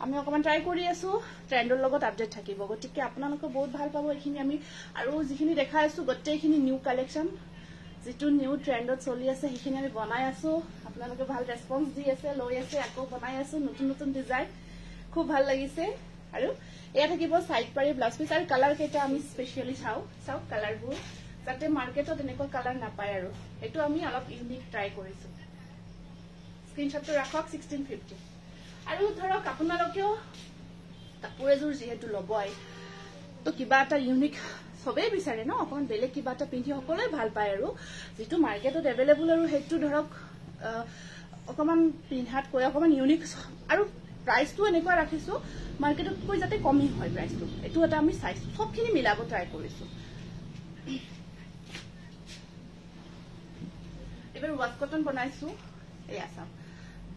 আমি অকমান ট্ৰাই কৰি আছো ট্ৰেন্ডৰ লগত আপডেট থাকিব গতিকে আপোনালোকে বহুত ভাল পাব এইখিনি আমি আৰু যিখিনি দেখাই আছো গোটেইখিনি নিউ কালেকচন যেটো নিউ ট্ৰেন্ডত চলি আছে সেইখিনি আমি বনাই আছো আপোনালোকে ভাল ৰেসপন্স দি আছে লৈ আছে আকৌ বনাই আছো নতুন নতুন ডিজাইন খুব ভাল লাগিছে আৰু এয়া থাকিব সাইড পাৰি ব্লাউজ পিস আৰু কালাৰ কেটা আমি স্পেশালি চাও কালাৰবোৰ যাতে মাৰ্কেটত এনেকুৱা কালাৰ নাপায় আৰু এটো আমি অলপ ইউনিক ট্ৰাই কৰিছো স্ক্ৰিনশ্বটটো ৰাখক 1650 আৰু ধৰক আপোনালোকেও কাপোৰ এজোৰ যেহেতু লবই তো কিবা এটা ইউনিক সবে বিচাৰে ন অকন বেলেগ কিবা এটা পিন্ধি সকলে ভাল পায় আৰু যেটো মাৰ্কেটত अवेलेबल আৰু হেতু ধৰক অকমান পিন্ধাত কৈ অকমান ইউনিক আৰু প্ৰাইসটো এনেকুৱা ৰাখিছো মাৰ্কেটত কৈ যাতে কমি হয় প্ৰাইসটো এটো এটা আমি চাইছো সবখিনি মিলাব ট্ৰাই কৰিছো এবাৰ ওয়াশ কটন বনাইছো এয়া চাও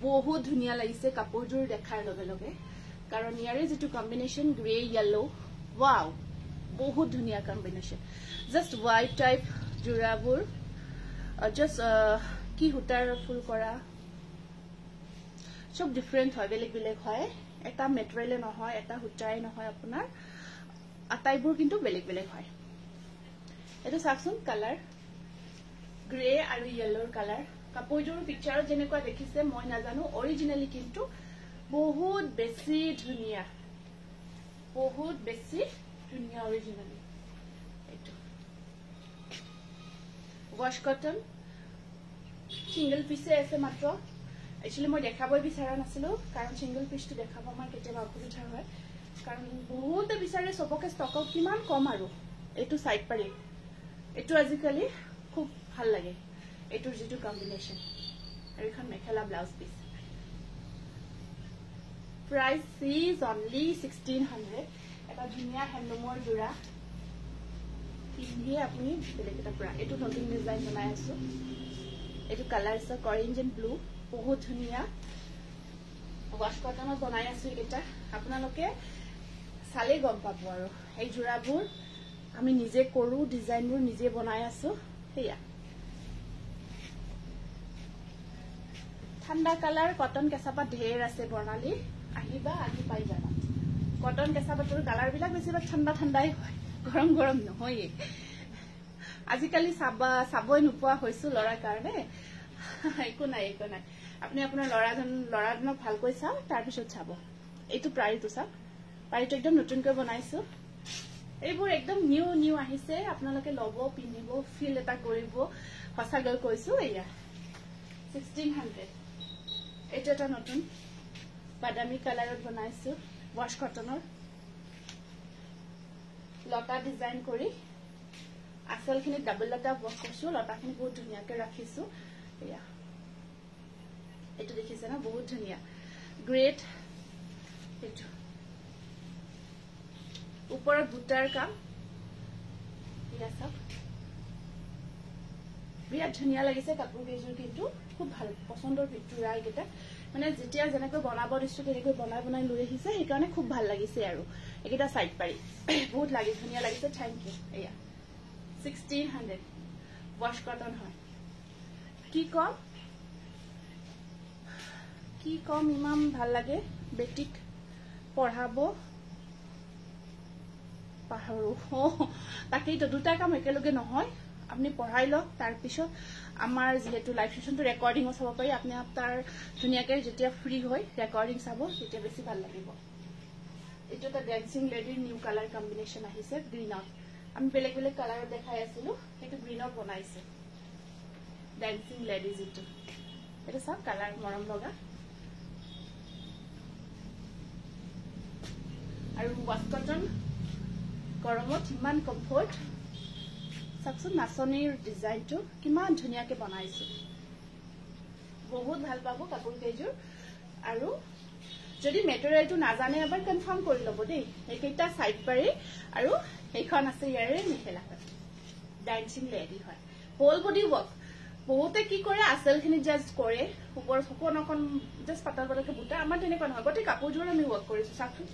বহুত ধুনিয়া লাগিছে কাপোৰজোৰ দেখাৰ লগে লগে কাৰণ ইয়াৰে যেটো কম্বিনেশন গ্ৰে ইয়েলো ওয়াও বহুত ধুনিয়া কম্বিনেশন জাস্ট হোয়াইট টাইপ জুৰাবোৰ জাস্ট কি হুটাৰ ফুল কৰা সব ডিফাৰেন্ট হয় বেলেগ বেলেগ হয় এটা মেটেৰিয়েল নহয় এটা হুটাই নহয় আপোনাৰ আটাইবোৰ কিন্তু বেলেগ বেলেগ হয় এটো সাকশন কালাৰ গ্ৰে আৰু ইয়েলোৰ কালাৰ কাপোৰজোৰ পিকচাৰত যেনেকুৱা দেখিছে মই নাজানো অৰিজিনালি কিন্তু বহুত বেছি ধুনিয়া অৰিজিনালি এটো ওয়াশ কটন সিঙ্গেল পিসে আছে মাত্ৰ Actually, মই দেখাবই বিচাৰা নাছিলো কাৰণ সিঙ্গেল পিসটো দেখাব আমাৰ কেতিয়াবা অসুবিধা হয় কাৰণ বহুত বিচাৰে সবকে ষ্টকক কিমান কম আৰু এটো সাইড পাৰি এটো আজিকালি খুব ভাল লাগে এটোৰ যেটো কম্বিনেশন আৰু এখন mekhela blouse piece price is only 1600 এটা ধুনিয়া হ্যান্ডলুমৰ জোৰা পিন্ধি আপুনি বেলেগ এটা পৰা এটো নতুন ডিজাইন বনাই আছো এটো কালাৰ আছে অৰেঞ্জ এন্ড ব্লু বহুত ধুনিয়া ওয়াশ কটনত বনাই আছো এটা আপোনালোকে সালে গম পাব আৰু এই জোৰাবোৰ আমি নিজে কৰো ডিজাইনবোৰ নিজে বনাই আছো হেয়া ঠান্ডা কালাৰ কটন কেঁচাপাত ঢেৰ আছে বৰ্ণালী আহিবা আজি পাই যাবা কটন কেঁচাপাতৰ কালাৰ বিলাক বেছিভাগ ঠান্ডা ঠান্ডাই হয় গৰম গৰম নহয় আজিকালি সাবই নোপোৱা হৈছো লৰাৰ কাৰণে একো নাই আপনি আপোনাৰ লৰাজনক ভালকৈ চাও তাৰ পিছত চাব এইটো প্ৰাইটো চাও প্ৰাইটো একদম নতুনকৈ বনাইছো এইবোৰ একদম নিউ আহিছে আপোনালোকে লব পিন্ধিব ফিল এটা কৰিব হসাগল কৈছো এয়া 1600 এটা এটা নতুন বাদামী কালাৰত বনাইছো ওয়াশ কটনৰ লতা ডিজাইন কৰি আসলখিনি ডাবল লতা ওয়াশ কৰিছো লতাখিনি বহুত ধুনিয়াকৈ ৰাখিছো এয়া এটো দেখিছে না বহুত ধুনিয়া গ্ৰেট এটো ওপৰত বুটাৰ কাম ইয়া সব বিৰাট ধুনিয়া লাগিছে কাপোৰ কেইযোৰ কিন্তু খুব ভাল পছন্দৰ পিকচুৰা এটা মানে যেতিয়া যেনেকৈ বনাব দিছো তেনেকৈ বনাই লৈ আহিছে এই কাৰণে খুব ভাল লাগিছে আৰু এটা সাইড পাৰি বহুত লাগি ধুনিয়া লাগিছে থ্যাংক ইউ এয়া 1600 ওয়াশ কটন হয় কি কম ইমান ভাল লাগে বেটিক পঢ়াব পাহৰো তাকেই তো দুটা কাম একেলগে নহয় আপনি পঢ়াই লওক তাৰ পিছত আমাৰ যেহেতু লাইভ সেশনটো ৰেকৰ্ডিংও চাব পাৰি আপনি তাৰ ধুনিয়াকৈ যেতিয়া ফ্ৰী হয় ৰেকৰ্ডিং চাব তেতিয়া বেছি ভাল লাগিব এটো এটা ড্যান্সিং লেডিৰ নিউ কালাৰ কম্বিনেশন আহিছে গ্ৰীনত আমি বেলেগ বেলেগ কালাৰত দেখাই আছিলো এটো গ্ৰীনত বনাইছে ড্যান্সিং লেডি যেটো এটা সব কালাৰ মৰম লগা আৰু ওয়াশ কটন গৰমত ইমান কমফৰ্ট চাকচোন নাচনীৰ ডিজাইনটো কিমান ধুনীয়াকৈ বনাইছো বহুত ভাল পাব কাপোৰ কেইযোৰ আৰু যদি মেটেৰিয়েলটো নাজানে এবাৰ কনফাৰ্ম কৰি ল'ব দেই এইকেইটা সাইড পাৰি আৰু এইখন আছে ইয়াৰে মেখেলাখন ডান্সিং লেডি হয় হোল বডি ওয়াৰ্ক বহুতে কি কৰে আসলখিনি জাস্ট কৰে ওপৰ সকনকন জাস্ট পাতল পাতলকে বুটা আমাৰ তেনেকুৱা নহয় গটে কাপোৰযোৰ আমি ওয়াৰ্ক কৰিছো চাকচোন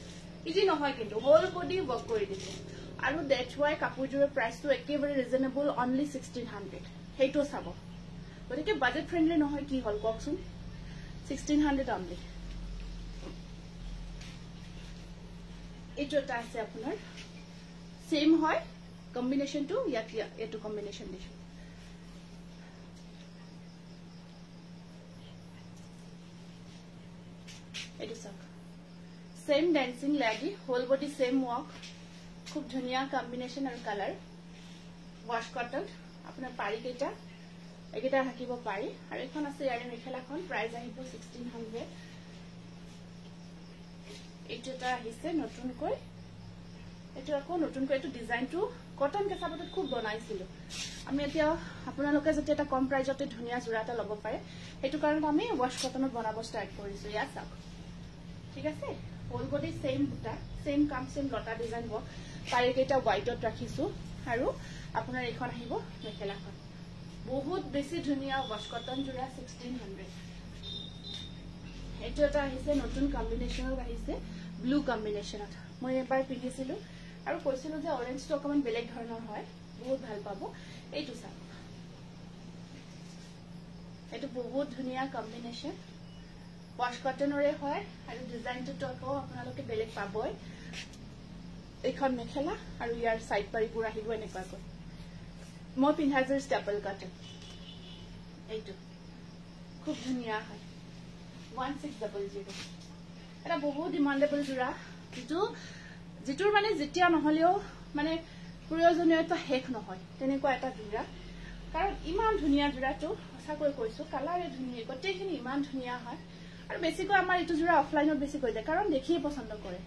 ইজি নহয় কিন্তু হোল বডি ওয়াৰ্ক কৰি দিছো আৰু দ্যাটস ওয়াই কাপোৰযোৰৰ প্ৰাইসটো একেবাৰে ৰিজনেবল অনলি 1600 হেইটো চাব গতিকে বাজেট ফ্ৰেন্ডলি নহয় কি হল ককচোন 1600 অনলি এইটোটা আছে আপোনাৰ সেম হয় কম্বিনেশনটো ইয়াত এটো কম্বিনেশন দিছো এটো চাক same dancing lady whole body same work খুব ধুনিয়া কম্বিনেশন আৰু কালাৰ ওয়াশ কটন আপোনাৰ পাৰি কেইটা একেটা থাকিব পাৰি আৰু এখন আছে ইয়াৰে মেখেলাখন প্ৰাইস আহিব 1600 এইটোটা আহিছে নতুনকৈ এটো আকৌ নতুনকৈ এটো ডিজাইনটো কটন কেঁচাপাতত খুব বনাইছিল আমি এতিয়া আপোনালোকে যদি এটা কম প্ৰাইজতে ধুনিয়া জোৰা এটা ল'ব পাৰে হেতু কাৰণত আমি ওয়াশ কটনত বনাব ষ্টাৰ্ট কৰিছো ইয়া চাওক ঠিক আছে হোল বডি সেম বুটা সেম কাম সেম লতা ডিজাইন ব পাৰি কেইটা হোৱাইটত ৰাখিছো আৰু আপোনাৰ এখন আহিব মেখেলাখন বহুত বেছি ধুনিয়া ওয়াশ কটন জোৰা 1600 এটো এটা আহিছে নতুন কম্বিনেশনত আহিছে ব্লু কম্বিনেশনত মই এবাৰ পিন্ধিছিলো আৰু কৈছিলো যে অৰেঞ্জটো অকমান বেলেগ ধৰণৰ হয় বহুত ভাল পাব এইটো চাওক এটো বহুত ধুনিয়া কম্বিনেশন ওয়াশ কটনৰে হয় আৰু ডিজাইনটো আকৌ আপোনালোকে বেলেগ পাবই এইখন মেখেলা আৰু ইয়াৰ সাইড পাৰিবোৰ আহিব এনেকুৱাকৈ মই পিন্ধাজৰ স্টেপল কটন এইটো খুব ধুনিয়া হয় 1600 এটা বহুত ডিমান্ডেবল জোৰা যিটোৰ মানে যেতিয়া নহলেও মানে প্ৰয়োজনীয়তা শেষ নহয় তেনেকুৱা এটা জোৰা কাৰণ ইমান ধুনিয়া জোৰাটো সঁচাকৈ কৈছো কালাৰে ধুনিয়া গটেখিনি ইমান ধুনিয়া হয় আৰু বেছিকৈ আমাৰ এইটো জোৰা অফলাইনত বেছি কৈ যায় কাৰণ দেখিয়ে পছন্দ কৰে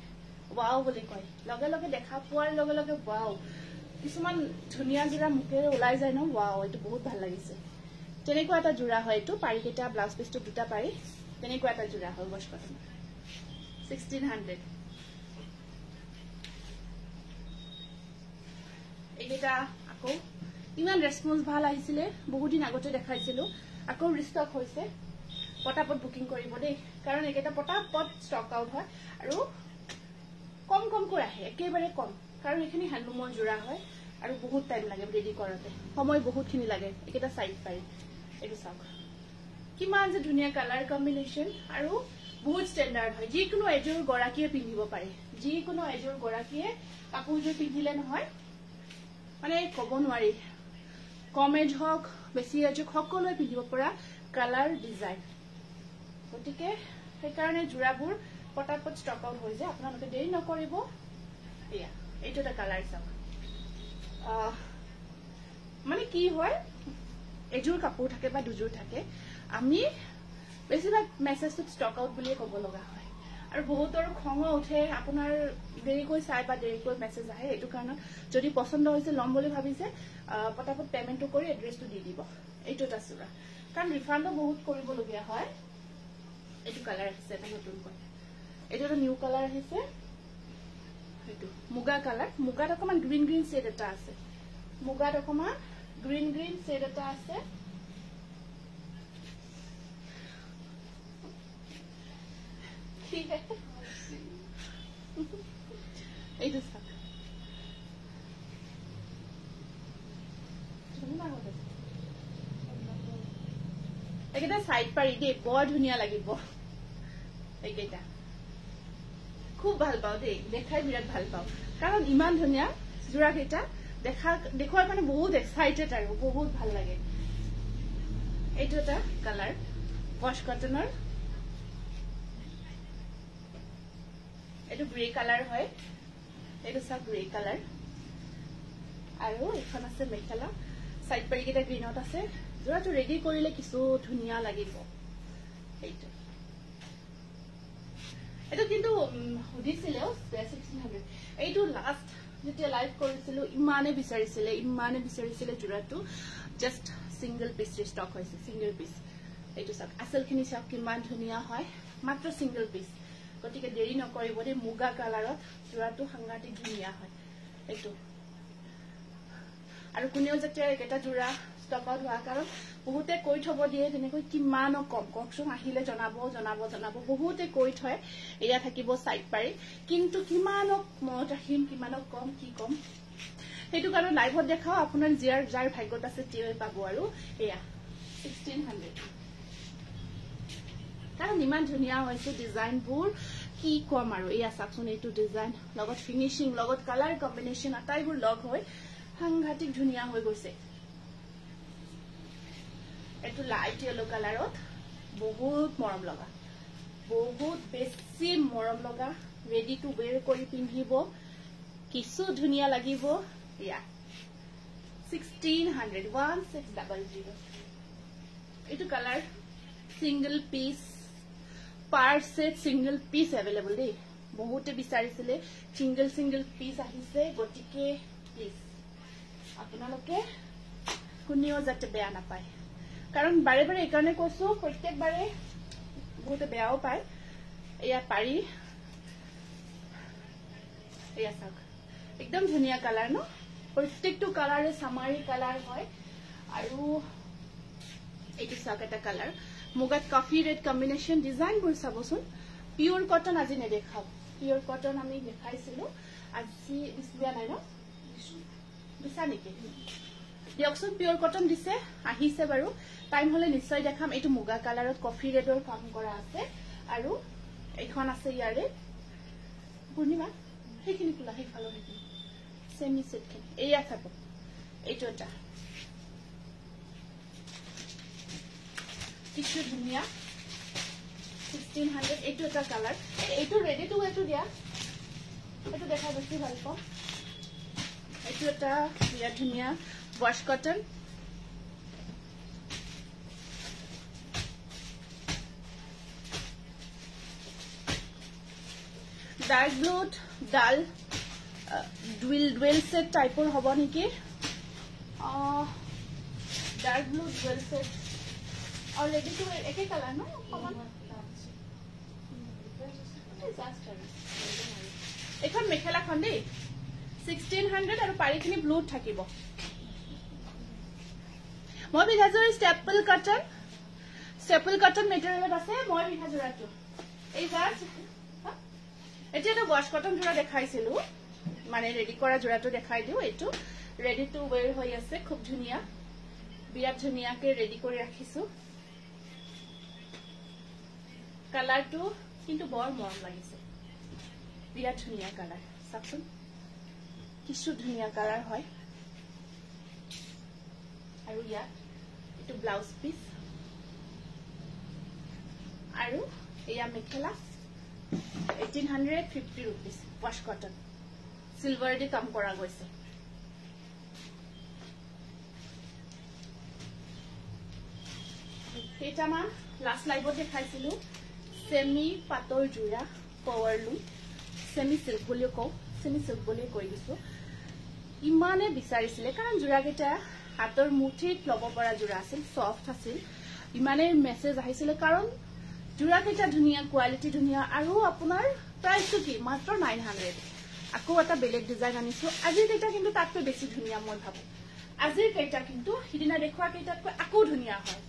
ওয়াও বুলি কয় লগে লগে দেখা পোৱাৰ লগে লগে ওয়াও কিছুমান ধুনিয়া জোৰা মুখেৰে ওলাই যায় ন ওয়াও এইটো বহুত ভাল লাগিছে তেনেকুৱা এটা জোৰা হয় এইটো পাৰি কেইটা ব্লাউজ পিছটো দুটা পাৰি তেনেকুৱা এটা জোৰা হয় ওয়াশ কটন 1600 এইটা আকৌ ইমান ৰেসপন্স ভাল আহিছিলে বহুত দিন আগতে দেখাইছিলো আকৌ ৰিস্টক হৈছে পটাপট বুকিং কৰিব দেই কাৰণ এইটা পটাপট ষ্টক আউট হয় আৰু কম কম কৰি আহে একেবাৰে কম কাৰণ এখিনি হ্যান্ডলুমৰ জোৰা হয় আৰু বহুত টাইম লাগে ৰেডি কৰাতে সময় বহুতখিনি লাগে এইটা সাইড পাৰি এইটো চাওক কিমান যে ধুনিয়া কালাৰ কম্বিনেশন আৰু বহুত স্ট্যান্ডাৰ্ড হয় যিকোনো এজোৰ গৰাকীয়ে পিন্ধিব পাৰে যিকোনো এজোৰ গৰাকীয়ে কাপোৰযোৰ পিন্ধিলে নহয় মানে ক'ব নোৱাৰি কম এজ হক বেছি এজ সকলোৱে পিন্ধিব পৰা কালাৰ ডিজাইন গতিকে সেইকাৰণে জোৰাবোৰ পটাপট ষ্টক আউট হৈ যায় আপোনালোকে দেৰি নকৰিব এয়া এইটো এটা কালাৰ চাওক মানে কি হয় এজোৰ কাপোৰ থাকে বা দুজোৰ থাকে আমি বেছিভাগ মেছেজটো ষ্টক আউট বুলিয়ে ক'ব লগা হয় আৰু বহুতৰ খং উঠে আপোনাৰ দেৰিকৈ চাই বা দেৰিকৈ মেছেজ আহে এইটো কাৰণত যদি পছন্দ হৈছে লম বুলি ভাবিছে পটাপট পেমেন্টটো কৰি এড্ৰেছটো দি দিব এইটো এটা চুৰা কাৰণ ৰিফাণ্ডো বহুত কৰিবলগীয়া হয় এইটো কালাৰ আছে এটা নতুনকৈ এইটো এটা নিউ কালাৰ আহিছে এইটো মুগা কালাৰ মুগাত অকমান গ্ৰীণ গ্ৰীণ শেড এটা আছে মুগাত অকমান গ্ৰীণ গ্ৰীণ শেড এটা আছে এইটো চাওক এইকেইটা সাইড পাৰি দেই বৰ ধুনীয়া লাগিব এইকেইটা খুব ভাল পাওঁ দেই দেখাই বিৰাট ভাল পাওঁ কাৰণ ইমান ধুনীয়া জোৰা কেইটা দেখুৱাৰ কাৰণে বহুত এক্সাইটেড আৰু বহুত ভাল লাগে এইটো এটা কালাৰ ওয়াশ কটনৰ এইটো গ্ৰে কালাৰ হয় এইটো সব গ্ৰে কালাৰ আৰু এখন আছে মেখেলা সাইড পাৰি কেইটা গ্ৰীনত আছে জোৰাটো ৰেডি কৰিলে কিছু ধুনীয়া লাগিব এইটো এটা কিন্তু সুধিছিলে 1600 এইটো লাষ্ট যেতিয়া লাইভ কৰিছিলো ইমানে বিচাৰিছিলে জোৰাটো জাস্ট সিঙ্গল পিস ষ্টক হৈছে সিঙ্গল পিস এইটো চাওক আসলখিনি চাওক কিমান ধুনিয়া হয় মাত্ৰ সিঙ্গল পিস গতিকে দেৰি নকৰিব দে মুগা কালাৰত জোৰাটো সাংঘাতিক ধুনিয়া হয় এইটো আৰু কোনেও যেতিয়া এটা জোৰা ষ্টক আউট হোৱাৰ কাৰণ বহুতে কৈ থব দিয়ে তেনেকৈ কিমান কম ককচোন আহিলে জনাব বহুতে কৈ থয় এয়া থাকিব সাইড পাৰি কিন্তু কিমান মনত ৰাখিম কিমান কম কি কম সেইটো কাৰণ লাইভত দেখাও আপোনাৰ যাৰ ভাগ্যত আছে তেওঁ পাব আৰু এয়া 1600 কাৰণ ইমান ধুনিয়া হৈছে ডিজাইনবোৰ কি কম আৰু এয়া চাকচোন এইটো ডিজাইন লগত ফিনিশিং লগত কালাৰ কম্বিনেশন আটাইবোৰ লগ হৈ সাংঘাতিক ধুনিয়া হৈ গৈছে এটো লাইট ইয়েলো কালাৰত বহুত মৰম লগা বহুত বেছি মৰম লগা ৰেডি টু ওয়্যাৰ কৰি পিন্ধিব কিছু ধুনিয়া লাগিব ইয়া 1600 এটো কালাৰ সিঙ্গল পিস পাৰ সেট সিঙ্গল পিস अवेलेबल দে বহুতে বিচাৰিছিলে সিঙ্গল পিস আহিছে গটিকে প্লিজ আপোনালোকে কোনেও যাতে বেয়া নাপায় কাৰণ বাৰে বাৰে এই কাৰণে কৈছো প্ৰত্যেকবাৰে বহুতে বেয়াও পায় এয়া পাৰি এয়া চাওক একদম ধুনিয়া কালাৰ ন প্ৰত্যেকটো কালাৰে সামাৰি কালাৰ হয় আৰু এইটো চাওক এটা কালাৰ মুগাত কফি ৰেড কম্বিনেশন ডিজাইনবোৰ চাবচোন পিওর কটন আজি নেদেখাও পিওর কটন আমি দেখাইছিলো আজি দিয়া নাই ন দিছা নেকি দিয়কচোন পিওর কটন দিছে আহিছে বাৰু টাইম হলে নিশ্চয় দেখাম এইটো মুগা কালাৰত কফি ৰেডৰ কাম কৰা আছে আৰু এইখন আছে ইয়াৰে পূৰ্ণিমা সেইখিনি কুলা সেই ফালৰ সেইখিনি সেমি সেট খিনি এয়া থাক এইটো এটা কিছু ধুনিয়া 1600 এইটো এটা কালাৰ এইটো ৰেডি টু ওয়্যাৰ দিয়া এইটো দেখা বেছি ভাল পাওঁ এইটো এটা বিয়া ধুনিয়া ওয়াশ কটন ডার্ক ব্লু ডাল ডুৱেল সেট টাইপৰ হ'ব নেকি ডাৰ্ক ব্লু ডুৱেল সেট और रेडी टू एक ही कलर ना कॉमन এখন মেখেলা খন দেই 1600 আৰু পাৰিখিনি ব্লু থাকিব মই বিঘাজৰ স্টেপল কটন মেটেৰিয়েলত আছে মই বিঘাজৰাটো এই জাস্ট এটা এটা ওয়াশ কটন জোৰা দেখাইছিলো মানে ৰেডি কৰা জোৰাটো দেখাই দিও এইটো ৰেডি টু ওয়্যাৰ হৈ আছে খুব ধুনিয়া বিৰাট ধুনিয়াকে ৰেডি কৰি ৰাখিছো কালাৰটো কিন্তু বৰ মৰম লাগিছে বিৰাট ধুনিয়া কালাৰ চাকচোন কিছু ধুনিয়া কালাৰ হয় আৰু ইয়াত এইটো ব্লাউজ পিস আৰু এয়া মেখেলা 1850 रुपीस ওয়াশ কটন সিলভাৰ দি কাম কৰা গৈছে এটামান লাষ্ট লাইভত দেখাইছিলো সেমি পাতৰ জোৰা পাৱাৰলুম সেমি সিল্ক বুলি কৈ দিছো ইমানে বিচাৰিছিলে কাৰণ জোৰাকেইটা হাতৰ মুঠিত লব পৰা জোৰা আছিল সফট আছিল ইমানে মেসেজ আহিছিলে কাৰণ জোৰাকেইটা ধুনিয়া কোৱালিটি ধুনিয়া আৰু আপোনাৰ প্ৰাইসটো কি মাত্ৰ 900 আকৌ এটা বেলেগ ডিজাইন আনিছো আজিৰ কেইটা কিন্তু তাতকৈ বেছি ধুনিয়া মই ভাবো আজিৰ কেইটা কিন্তু হিদিনা দেখুৱা কেইটাতকৈ আকৌ ধুনিয়া হয়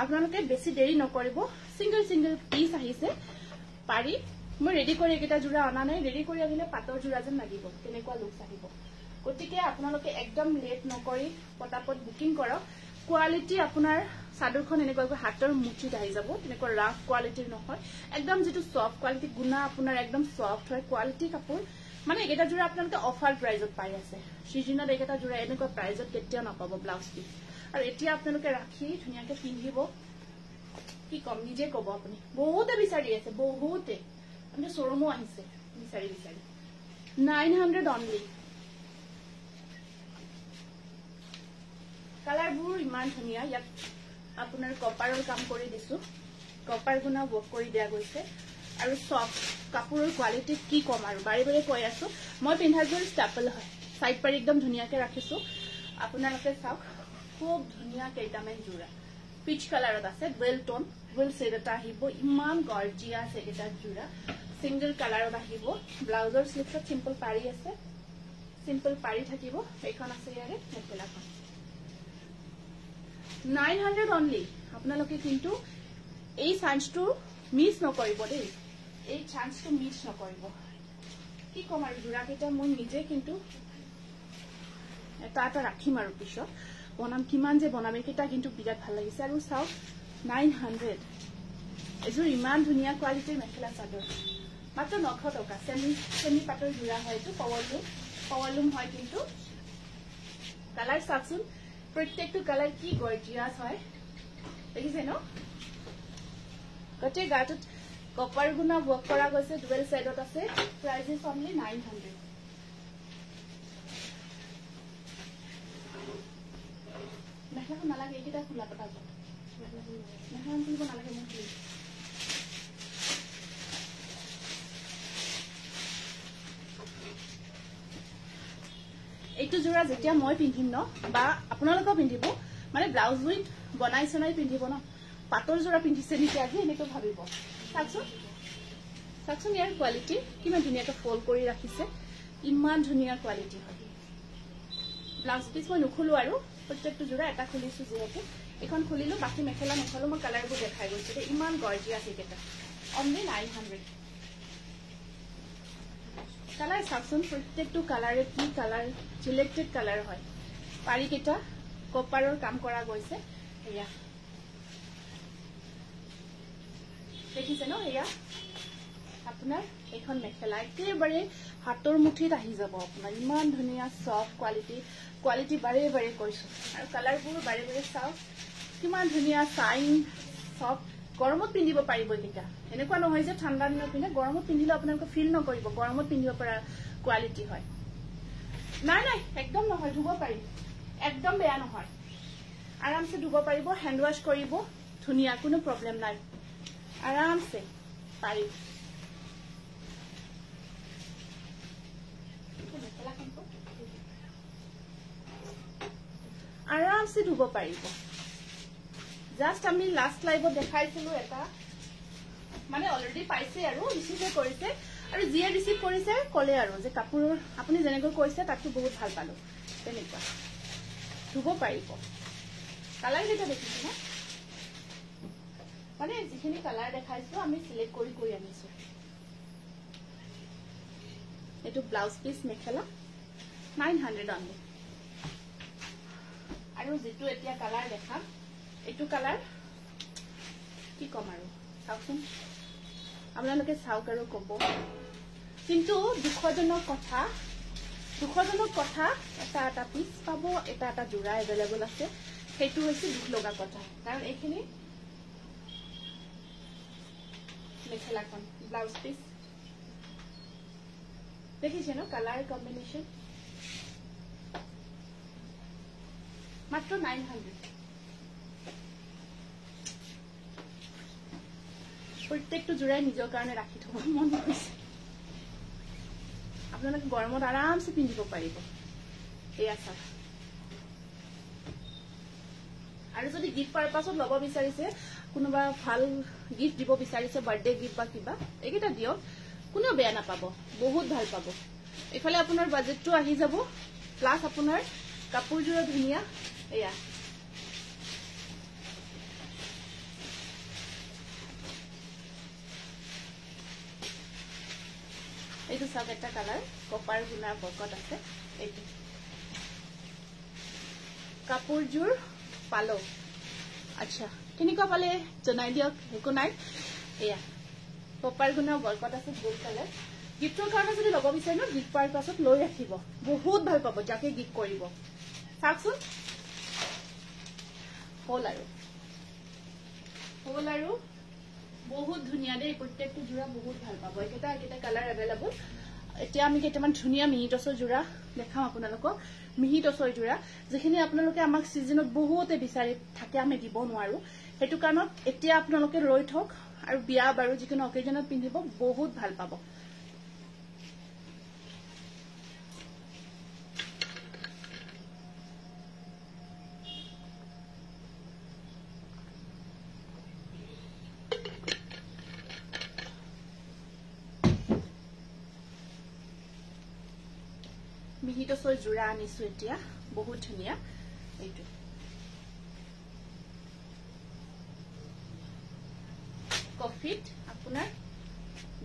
আপোনালোকে বেছি দেৰি নকৰিব সিঙ্গল পিস আহিছে পাৰি মই ৰেডি কৰি এটা জোৰা আনা নাই ৰেডি কৰি আহিলে পাতৰ জোৰা যেন লাগিব তেনেকুৱা লুক আহিব গতিকে আপোনালোকে একদম লেট নকৰি পটাপট বুকিং কৰক কোৱালিটি আপোনাৰ সাদৰখন এনেকৈ হাতৰ মুঠিত আহি যাব তেনেকৈ ৰাফ কোৱালিটিৰ নহয় একদম যেটো সফট কোৱালিটি গুণা আপোনাৰ একদম সফট হয় কোৱালিটি কাপোৰ মানে এটা জোৰা আপোনালোকে অফাৰ প্ৰাইজত পাই আছে সিজনত এটা জোৰা এনেকৈ প্ৰাইজত কেতিয়া নাপাব ব্লাউজ পিস আৰু এতিয়া আপোনালোকে ৰাখি ধুনিয়াকে পিন্ধিব কি কম নিজে কব আপুনি বহুতে বিচাৰি আছে বহুতে মানে শোৰুমো আহিছে বিচাৰি 900 অনলি কালাৰবোৰ ইমান ধুনিয়া ইয়াত আপোনাৰ কপাৰৰ কাম কৰি দিছো কপাৰ গুণা ওয়াৰ্ক কৰি দিয়া গৈছে আৰু সফট কাপোৰৰ কোৱালিটি কি কম আৰু বাৰে বাৰে কৈ আছো মই পিন্ধাযোৰ ষ্টেপল হয় সাইড পাৰি একদম ধুনিয়াকে ৰাখিছো আপোনালোকে চাওক খুব ধুনিয়া কেইটামান জোৰা পিচ কালাৰত আছে ৱেল টোন ৱেল শেড এটা আহিব ইমান গৰ্জিয়াছ এটা জোৰা সিঙ্গল কালাৰত আহিব ব্লাউজৰ স্লিভত সিম্পল পাৰি আছে সিম্পল পাৰি থাকিব এইখন আছে ইয়াৰে মেখেলাখন 900 অনলি আপোনালোকে কিন্তু এই চান্সটো মিস নকৰিব দেই এই চান্সটো মিস নকৰিব কি কম আৰু জোৰা কেইটা মই নিজে কিন্তু এটা এটা ৰাখিম আৰু পিছত বনাম কিমান যে বনাম এইকেইটা কিন্তু বিৰাট ভাল লাগিছে আৰু চাওক 900 এযোৰ ইমান ধুনিয়া কোৱালিটিৰ মেখেলা চাদৰ মাত্ৰ 900 টকা সেমি পাটৰ জোৰা হয়তো পাৱাৰলুম হয় কিন্তু কালাৰ চাকচোন প্ৰত্যেকটো কালাৰ কি গৰ্জিয়াছ হয় দেখিছে ন গটে গাটত কপাৰ গুণা ওয়াৰ্ক কৰা গৈছে ডুৱেল সাইডত আছে প্ৰাইস ইজ অনলি 900 মেখেলাখন নালাগে এইকেইটা খোলা পতা যাব মেখেলাখন খুলিব নালাগে মোক প্লিজ এইটো জোৰা যেতিয়া মই পিন্ধিম ন বা আপোনালোকেও পিন্ধিব মানে ব্লাউজ উইথ বনাইছে নাই পিন্ধিব ন পাটৰ জোৰা পিন্ধিছে নেকি আজি এনেকৈ ভাবিব চাকচোন ইয়াৰ কোৱালিটি কিমান ধুনীয়াকৈ ফল্ড কৰি ৰাখিছে ইমান ধুনীয়া কোৱালিটি হয় ব্লাউজ পিস মই নুখুলো আৰু প্ৰত্যেকটো জোৰা এটা খুলিছো যেহেতু এখন খুলিলো বাকি মেখেলা নখলো মই কালাৰবোৰ দেখাই গৈছো ইমান গৰ্জিয়াছ এইকেইটা অনলি 900 কালাৰ চাকচোন প্ৰত্যেকটো কালাৰে কি কালাৰ সিলেক্টেড কালাৰ হয় পাৰি কেইটা কপাৰৰ কাম কৰা গৈছে এয়া দেখিছে ন এয়া আপোনাৰ এখন মেখেলা একেবাৰে হাতৰ মুঠিত আহি যাব আপোনাৰ ইমান ধুনীয়া সফট কোৱালিটি বাৰে বাৰে কৈছো আৰু কালাৰবোৰ বাৰে বাৰে চাও কিমান ধুনীয়া সাইন সফট গৰমত পিন্ধিব পাৰিব এইটা এনেকুৱা নহয় যে ঠাণ্ডা দিনত পিনে গৰমত পিন্ধিলে আপোনালোকে ফিল নকৰিব গৰমত পিন্ধিব পৰা কোৱালিটি হয় নাই একদম নহয় ধুব পাৰি একদম বেয়া নহয় আৰামছে ধুব পাৰিব হ্যান্ড ওয়াশ কৰিব ধুনিয়া কোনো প্ৰবলেম নাই আৰামছে পাৰি আৰামছে ধুব পাৰিব জাস্ট আমি লাস্ট লাইভত দেখাইছিলো এটা মানে অলৰেডি পাইছে আৰু ৰিসিভ কৰিছে আৰু জিয়ে ৰিসিভ কৰিছে কলে আৰু যে কাপোৰৰ আপুনি যেনেকৈ কৈছে তাকটো বহুত ভাল পালো তেনেকুৱা ধুব পাৰিব কালাৰ কেইটা দেখিছে না মানে যিখিনি কালাৰ দেখাইছো আমি সিলেক্ট কৰি আনিছো এটো ব্লাউজ পিস মেখেলা 900 অনলি আৰু যেটো এতিয়া কালাৰ দেখা এটো কালাৰ কি কম আৰু চাওকচোন আপোনালোকে চাওক আৰু ক'ব কিন্তু দুখজনক কথা এটা পিস পাব এটা জোৰা এভেইলেবল আছে সেইটো হৈছে দুখ লগা কথা কাৰণ এইখিনি মেখেলাখন ব্লাউজ পিস দেখিছে ন কালাৰ কম্বিনেশন মাত্ৰ 900 প্ৰত্যেকটো জোৰাই নিজৰ কাৰণে ৰাখি থব মন গৈছে আপোনালোকে গৰমত আৰামছে পিন্ধিব পাৰিব এয়া চাওক আৰু যদি গিফট পাৰপাছত ল'ব বিচাৰিছে কোনোবা ভাল গিফট দিব বিচাৰিছে বাৰ্থডে গিফট বা কিবা এইকেইটা দিয়ক কোনো বেয়া নাপাব বহুত ভাল পাব এফালে আপোনাৰ বাজেটটো আহি যাব প্লাস আপোনাৰ কাপোৰযোৰ ধুনিয়া এয়া এইটো সব একটা কালাৰ কপাৰ গুনা বকট আছে এইটো কাপোৰযোৰ পালো আচ্ছা কেনেকুৱা পালে জনাই দিয়ক একো নাই এয়া কপাৰ গুনা বকট আছে গোল্ড কালাৰ গিফটৰ কাৰণে যদি লব বিচাৰে ন গিফট পাৰ পাছত লৈ ৰাখিব বহুত ভাল পাব যাকে গিফট কৰিব চাকচোন হল আৰু বহুত ধুনিয়া দেই প্ৰত্যেকটো জোৰা বহুত ভাল পাব এটা কালাৰ अवेलेबल এতিয়া আমি কেইটামান ধুনিয়া মিহিটছৰ জোৰা দেখাম আপোনালোকক মিহিটছৰ জোৰা যেখিনি আপোনালোকে আমাক সিজনত বহুতে বিচাৰি থাকে আমি দিব নোৱাৰো হেতু কাৰণত এতিয়া আপোনালোকে ৰৈ থক আৰু বিয়া বাৰু যিকোনো অকেজনত পিন্ধিব বহুত ভাল পাব মিহি টচৰ জোৰা আনিছো এতিয়া বহুত ধুনীয়া এইটো কফিত আপোনাৰ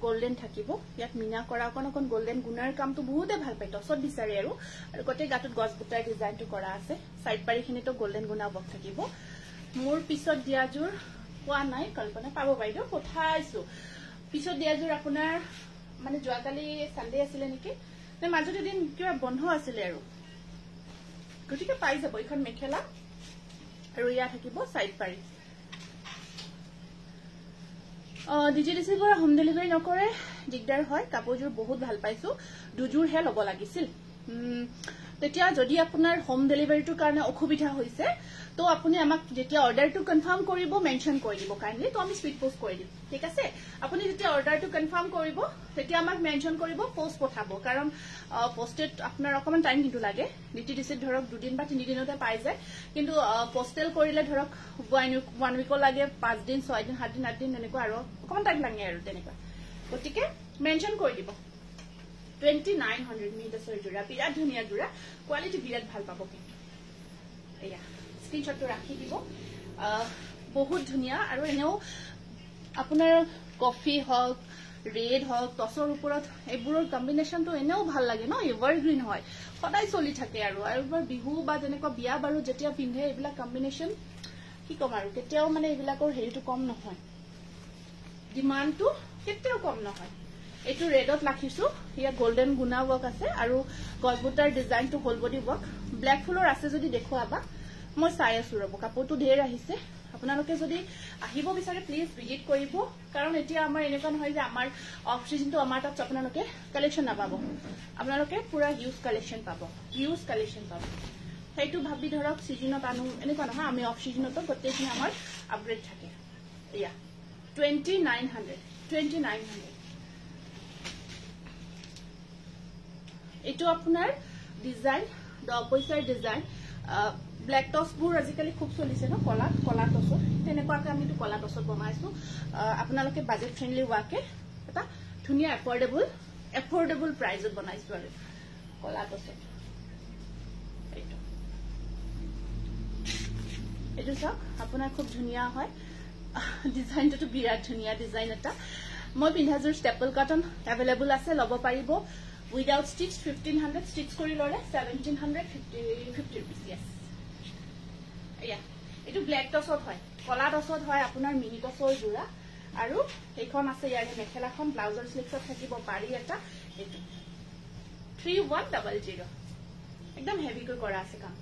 গোল্ডেন থাকিব ইয়াত মিনা কৰা অকন গোল্ডেন গুণাৰ কামটো বহুতে ভাল পায় টছত বিচাৰে আৰু গোটেই গাটোত গছ বুটাৰ ডিজাইনটো কৰা আছে সাইড পাৰিখিনিতো গোল্ডেন গুণা বক থাকিব মোৰ পিছত দিয়াজোৰ কোৱা নাই কল্পনা পাব বাইদেউ পঠাইছো পিছত দিয়াজোৰ আপোনাৰ মানে যোৱাকালি সানডে আছিল নেকি নে মাজতে দিন কিবা বন্ধ আছিল আৰু গতিকে পাই যাব এখন মেখেলা আৰু ইয়া থাকিব সাইড পাৰি ডিজিডিসিৰ পৰা হোম ডেলিভাৰী নকৰে দিগদাৰ হয় কাপোৰজোৰ বহুত ভাল পাইছো দুজোৰ হে ল'ব লাগিছিল তেতিয়া যদি আপোনাৰ হোম ডেলিভাৰীটোৰ কাৰণে অসুবিধা হৈছে তো আপুনি আমাক যেতিয়া অৰ্ডাৰটো কনফাৰ্ম কৰিব মেনশন কৰি দিব কাইন্ডলি তো আমি স্পিড পোষ্ট কৰি দিম ঠিক আছে আপুনি যেতিয়া অৰ্ডাৰটো কনফাৰ্ম কৰিব তেতিয়া আমাক মেনশন কৰিব পোষ্ট পঠাব কাৰণ পোষ্টেড আপোনাৰ অকমান টাইম কিন্তু লাগে ডিটিডিসিত ধৰক 2 দিন বা 3 দিনতে পাই যায় কিন্তু পোষ্টেল কৰিলে ধৰক 1 উইক লাগে 5 দিন 6 দিন 7 দিন 8 দিন এনেকুৱা আৰু অকমান টাইম লাগে আৰু তেনেকুৱা গতিকে মেনশন কৰি দিব 2900 মিটাৰ জোৰা বিৰাট ধুনীয়া জোৰা কোৱালিটি বিৰাট ভাল পাব কিন্তু এয়া স্ক্ৰিনশ্বটটো ৰাখি দিব বহুত ধুনীয়া আৰু এনেও আপোনাৰ কফি হক ৰেড হক টছৰ ওপৰত এইবোৰৰ কম্বিনেশনটো এনেও ভাল লাগে ন এভাৰগ্ৰীন হয় সদায় চলি থাকে আৰু এবাৰ বিহু বা তেনেকুৱা বিয়া বাৰু যেতিয়া পিন্ধে এইবিলাক কম্বিনেশন কি কম আৰু কেতিয়াও মানে এইবিলাকৰ হেৰিটো কম নহয় ডিমান্ডটো কেতিয়াও কম নহয় এইটো ৰেডত ৰাখিছো ইয়া গোল্ডেন গুণা ৱৰ্ক আছে আৰু গছবুটাৰ ডিজাইনটো হোল বডি ৱৰ্ক ব্ল্যাক ফুলৰ আছে যদি দেখুৱাবা মই চাই আছো ৰব কাপোৰটো ঢেৰ আহিছে আপোনালোকে যদি আহিব বিচাৰে প্লিজ ভিজিট কৰিব কাৰণ এতিয়া আমাৰ এনেকুৱা নহয় যে আমাৰ অফ সিজনটো আমাৰ তাত আপোনালোকে কালেকশন নাপাব আপোনালোকে পুৰা হিউজ কালেকশন পাব সেইটো ভাবি ধৰক সিজনত আনো এনেকুৱা নহয় আমি অফ সিজনতো গোটেইখিনি আমাৰ আপগ্ৰেড থাকে ইয়া 2900 এইটো আপোনাৰ ডিজাইন 10 পইচাৰ ডিজাইন ব্ল্যাক টছবোৰ আজিকালি খুব চলিছে ন কলা টছত তেনেকুৱাকে আমি কলা টছত বনাইছো আপোনালোকে বাজেট ফ্ৰেন্ডলি ওয়াকে এটা ধুনীয়া এফৰ্ডেবল প্ৰাইজত বনাইছো আৰু কলা টছত এইটো চাওক আপোনাৰ খুব ধুনীয়া হয় ডিজাইনটো বিৰাট ধুনীয়া ডিজাইন এটা মই পিন্ধাজোৰ ষ্টেপল কটন এভেইলেবল আছে ল'ব পাৰিব উইদাউট স্টিচ 1500 স্টিচ কৰি ললে 1750 rupees yes ইয়া এটো ব্ল্যাক টছত হয় কলা টছত হয় আপোনাৰ মিনি টছৰ জোৰা আৰু এইখন আছে ইয়াৰে মেখেলাখন ব্লাউজৰ স্লিভছত থাকিব পাৰি এটা এটো 3100 একদম হেভি কৰি কৰা আছে কাম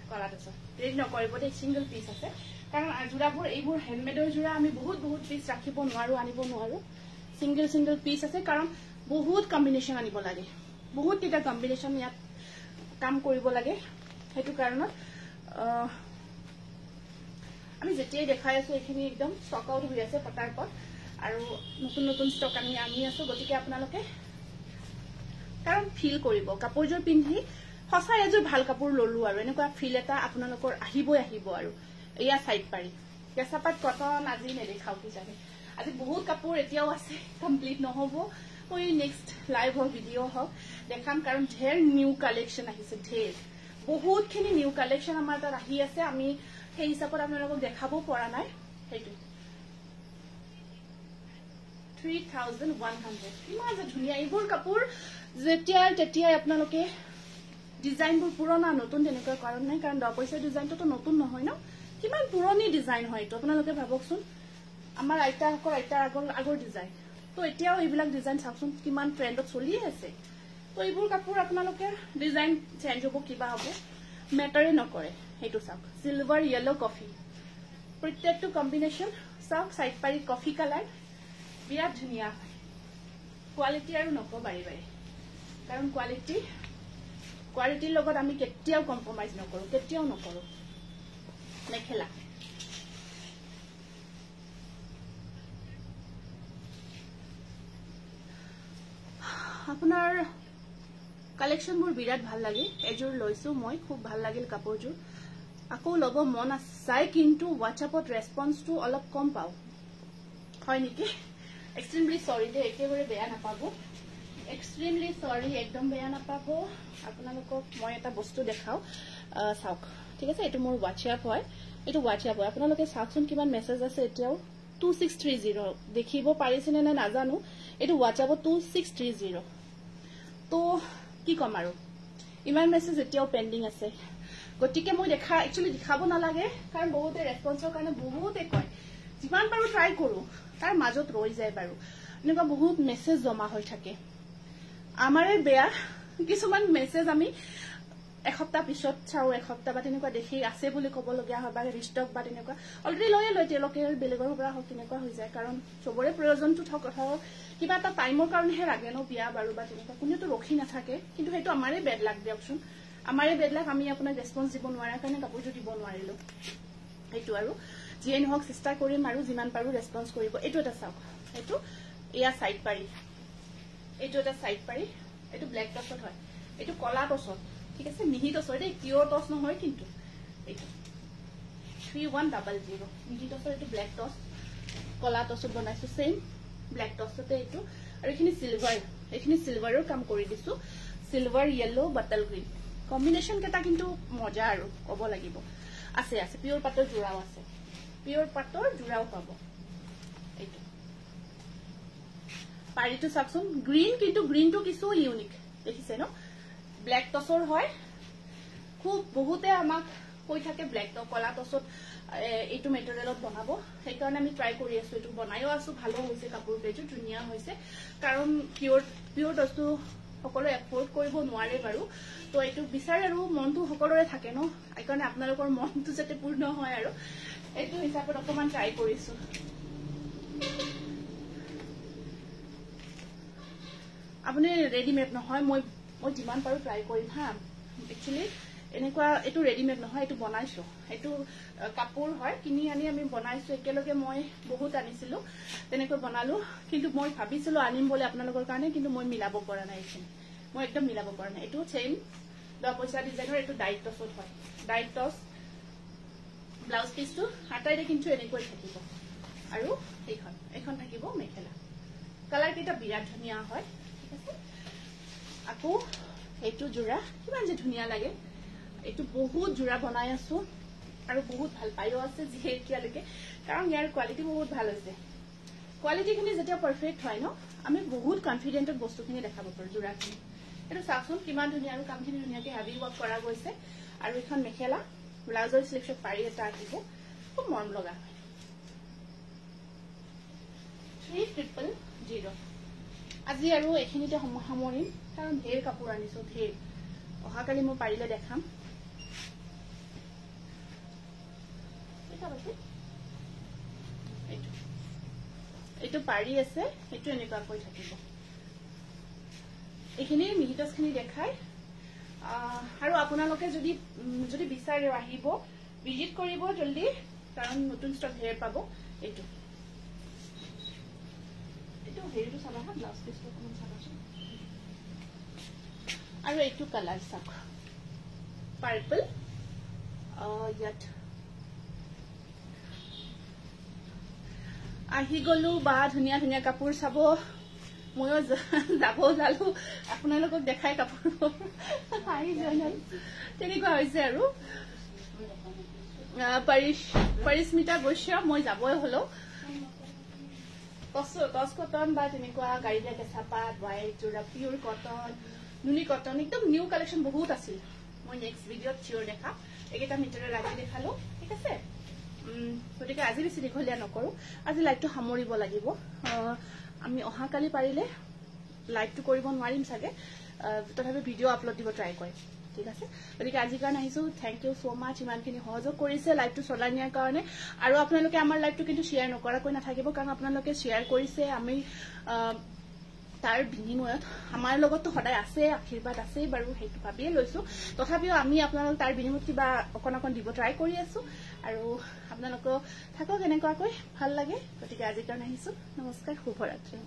কলা টছত ৰেড নকৰিব দে সিঙ্গল পিস আছে কাৰণ জোৰাবোৰ এইবোৰ হ্যান্ডমেডৰ জোৰা আমি বহুত পিস ৰাখিব নোৱাৰো আনিব নোৱাৰো সিঙ্গল পিস আছে কাৰণ বহুত কম্বিনেশন আনিব লাগে বহুত কিটা কম্বিনেশন ইয়াত কাম কৰিব লাগে হেতু কাৰণত আমি যেতিয়াই দেখাই আছো এখিনি একদম স্টক আউট হৈ আছে পটাৰপট আৰু নতুন স্টক আমি আছো গতিকে আপোনালোকে কাৰণ ফিল কৰিব কাপোৰজোৰ পিন্ধি সঁচাই এজোৰ ভাল কাপোৰ ললো আৰু এনেকুৱা ফিল এটা আপোনালোকৰ আহিবই আৰু এয়া সাইড পাৰি কেঁচাপাত কটন আজি নেদেখাও কি জানে আজি বহুত কাপোৰ এতিয়াও আছে কমপ্লিট নহব মই নেক্সট লাইভ হক ভিডিও হক দেখাম কাৰণ ঢেৰ নিউ কালেকশন আহিছে ঢেৰ বহুতখিনি নিউ কালেকশন আমাৰ তাত আহি আছে আমি সেই হিচাপত আপোনালোকক দেখাব পৰা নাই হেতু 3100 ইমান যে ধুনীয়া এইবোৰ কাপোৰ যেতিয়া আপোনালোকে ডিজাইনবোৰ পুৰণা নতুন তেনেকুৱা কাৰণ নাই কাৰণ 10 পইচা ডিজাইনটো নতুন নহয় ন কিমান পুৰণি ডিজাইন হয় তো আপোনালোকে ভাবকচোন আমাৰ আইতাৰ আগৰ ডিজাইন তো এতিয়াও এইবিলাক ডিজাইন চাওকচোন কিমান ট্ৰেন্ডত চলি আছে তো এইবোৰ কাপোৰ আপোনালোকে ডিজাইন চেঞ্জ হ'ব কিবা হ'ব মেটাৰে নকৰে হেতু চাওক সিলভাৰ ইয়েলো কফি প্ৰত্যেকটো কম্বিনেশন চাওক সাইড পাৰি কফি কালাৰ বিৰাট ধুনীয়া হয় কোৱালিটি আৰু নকবাই কাৰণ কোৱালিটিৰ লগত আমি কেতিয়াও কম্প্ৰমাইজ নকৰো মেখেলা আপোনাৰ কালেকশ্যনবোৰ বিৰাট ভাল লাগে এযোৰ লৈছো মই খুব ভাল লাগিল কাপোৰযোৰ আকৌ লব মন আছে কিন্তু WhatsAppত ৰেসপন্সটো অলপ কম পাও হয় নেকি এক্সট্ৰিমলি সৰি দে একেবাৰে বেয়া নাপাব এক্সট্ৰিমলি সৰি একদম বেয়া নাপাব আপোনালোকক মই এটা বস্তু দেখাও চাওক ঠিক আছে এটো মোৰ WhatsApp হয় এটো WhatsApp হয় আপোনালোকে চাওকচোন কিমান মেছেজ আছে এতিয়াও 2630 দেখিব পাৰিছেনে না নাজানো এটো WhatsAppত 2630 তো কি কম আৰু ইমান মেছেজ এতিয়াও পেন্ডিং আছে গতিকে মই একচুয়ালি দেখাব নালাগে কাৰণ বহুতে ৰেসপন্সৰ কাৰণে বহুতে কয় যিমান পাৰো ট্ৰাই কৰো তাৰ মাজত ৰৈ যায় বাৰু এনেকুৱা বহুত মেছেজ জমা হৈ থাকে আমাৰে বেয়া কিছুমান মেছেজ আমি এসপ্তাহ পিছত চাও এসপ্তাহ বা তেনেকুৱা দেখি আছে বুলি ক'ব লগিয়া হয় বা ৰিষ্টক বা তেনেকুৱা অলৰেডি লৈ তেওঁলোকে বেলেগৰ পৰা হক তেনেকুৱা হৈ যায় কাৰণ চবৰে প্ৰয়োজনটো থকা কিবা এটা টাইমৰ কাৰণেহে লাগে ন বিয়া বাৰু বা তেনেকুৱা কোনেতো ৰখি নাথাকে কিন্তু সেইটো আমাৰে বেড লাগ দিয়কচোন আমাৰে বেড লাগ আমি আপোনাক ৰেসপন্স দিব নোৱাৰাৰ কাৰণে কাপোৰটো দিব নোৱাৰিলো এইটো আৰু যিয়ে নহওক চেষ্টা কৰিম আৰু যিমান পাৰো ৰেসপন্স কৰিব এইটো এটা চাওক এইটো এয়া সাইড পাৰি এইটো এটা সাইড পাৰি এইটো ব্ল্যাক টছত হয় এইটো কলা টছত ঠিক আছে মিহি টছৰ দেই পিওৰ টছ নহয় কিন্তু এইটো 3100 মিহি টছৰ এইটো ব্ল্যাক টছ কলা টছত বনাইছো সেম ব্ল্যাক টছতে এইটো আৰু এখিনি সিলভাৰৰ কাম কৰি দিছো silver yellow bottle green combination কেটা কিন্তু মজা আৰু ক'ব লাগিব আছে আছে পিওৰ পাটৰ জোড়াও আছে পিওৰ পাটৰ জোড়াও পাব এইটো পাৰিটো চাকচোন গ্ৰীন কিন্তু গ্ৰীনটো কিছু ইউনিক দেখিছে ন ব্ল্যাক টছৰ হয় খুব বহুতে আমাক কৈ থাকে ব্ল্যাক টছ কলা টছত এইটো মেটেৰিয়েলত বনাব সেই কাৰণে আমি ট্ৰাই কৰি আছো এইটো বনাইও আছো ভালো হৈছে কাপোৰ পেজো ধুনিয়া হৈছে কাৰণ পিওৰ টছটো সকলো এফৰ্ড কৰিব নোৱাৰে বাৰু তো এইটো বিচাৰ আৰু মনটো সকলোৰে থাকে ন এই কাৰণে আপোনালোকৰ মনটো যাতে পূৰ্ণ হয় আৰু এইটো হিচাপত অকমান ট্ৰাই কৰিছো আপুনি ৰেডিমেড নহয় মই যিমান পাৰো ট্ৰাই কৰিম হা একচুয়ালি এনেকুৱা এটো ৰেডিমেড নহয় এটো বনাইছো এটো কাপোৰ হয় কিনি আনি আমি বনাইছো একেলগে মই বহুত আনিছিলো তেনেকৈ বনালো কিন্তু মই ভাবিছিলো আনিম বলে আপোনালোকৰ কাৰণে কিন্তু মই মিলাব পৰা নাই এখিনি মই একদম মিলাব পৰা নাই এটো চেম দা পইচা ডিজাইনৰ এটো ডাইট টছত হয় ডাইট টছ ব্লাউজ পিসটো হাতাইৰে কিন্তু এনেকৈ থাকিব আৰু এইখন থাকিব মেখেলা কালাৰ কেটা বিৰাট ধুনিয়া হয় ঠিক আছে আকৌ এইটো জোড়া কিমান যে ধুনিয়া লাগে এইটো বহুত জোড়া বনাই আছো আৰু বহুত ভাল পাইও আছে যে এতিয়ালৈকে কাৰণ ইয়াৰ কোৱালিটি বহুত ভাল হৈছে কোৱালিটিখিনি যেতিয়া পাৰফেক্ট হয় ন আমি বহুত কনফিডেন্টত বস্তুখিনি দেখাব পাৰো জোড়াখিনি এটো চাকচোন কিমান ধুনিয়া আৰু কামখিনি ধুনিয়াকে হেভি ওয়াৰ্ক কৰা গৈছে আৰু এখন মেখেলা ব্লাউজৰ স্লিভছত পাৰি এটা আহিব খুব মৰম লগা হয় 3000 আজি আৰু এখিনিতে সামৰিম কাৰণ ঢেৰ কাপোৰ আনিছো ঢেৰ অহাকালি মই পাৰিলে দেখাম এইটো পাৰি আছে এইটো এনেকুৱা কৈ থাকিব এখিনি মিহিটছখিনি দেখাই আৰু আপোনালোকে যদি বিচাৰে আহিব ভিজিট কৰিব জলদি কাৰণ নতুন ষ্টক ঢেৰ পাব এইটো হেৰিটো চাবা হা ব্লাউজ পিসটো কোন চাবাচোন আৰু এইটো কালাৰ চাওক পাৰ্পল ইয়াত আহি গলো বা ধুনিয়া ধুনিয়া কাপোৰ চাব ময়ো যাব ওলালো আপোনালোকক দেখাই কাপোৰ আহি জনাল তেনেকুৱা হৈছে আৰু পৰিস্মিতা গৈছে মই যাবই হলো টস কটন বা তেনেকুৱা গাড়ীয়া কেঁচা পাত হোৱাইট জোড়া পিওর কটন নুনি কটন একদম নিউ কালেকশন বহুত আছিল মই নেক্সট ভিডিওত চিওর দেখা এইকেইটা মিটাৰৰ ৰাখি দেখালো ঠিক আছে গতিকে আজি বেছি দীঘলীয়া নকৰো আজি লাইভটো সামৰিব লাগিব আমি অহাকালি পাৰিলে লাইভটো কৰিব নোৱাৰিম চাগে তথাপি ভিডিও আপলোড দিব ট্ৰাই কৰিম ঠিক আছে গতিকে আজি কাৰণে আহিছো থ্যাংক ইউ সো মাচ ইমানখিনি সহযোগ কৰিছে লাইভটো চলাই নিয়াৰ কাৰণে আৰু আপোনালোকে আমাৰ লাইভটো কিন্তু শেয়াৰ নকৰাকৈ নাথাকিব কাৰণ আপোনালোকে শেয়াৰ কৰিছে আমি তাৰ বিনিময়ত আমাৰ লগতো সদায় আছে আশীৰ্বাদ আছে বাৰু হেতু ভাবিয়ে লৈছো তথাপিও আমি আপোনালোক তাৰ বিনিময়ত কিবা অকন দিব ট্ৰাই কৰি আছো আৰু আপোনালোক থাকক এনেকুৱাকৈ ভাল লাগে গতিকে আজি কাৰণে আহিছো নমস্কাৰ শুভৰাত্ৰি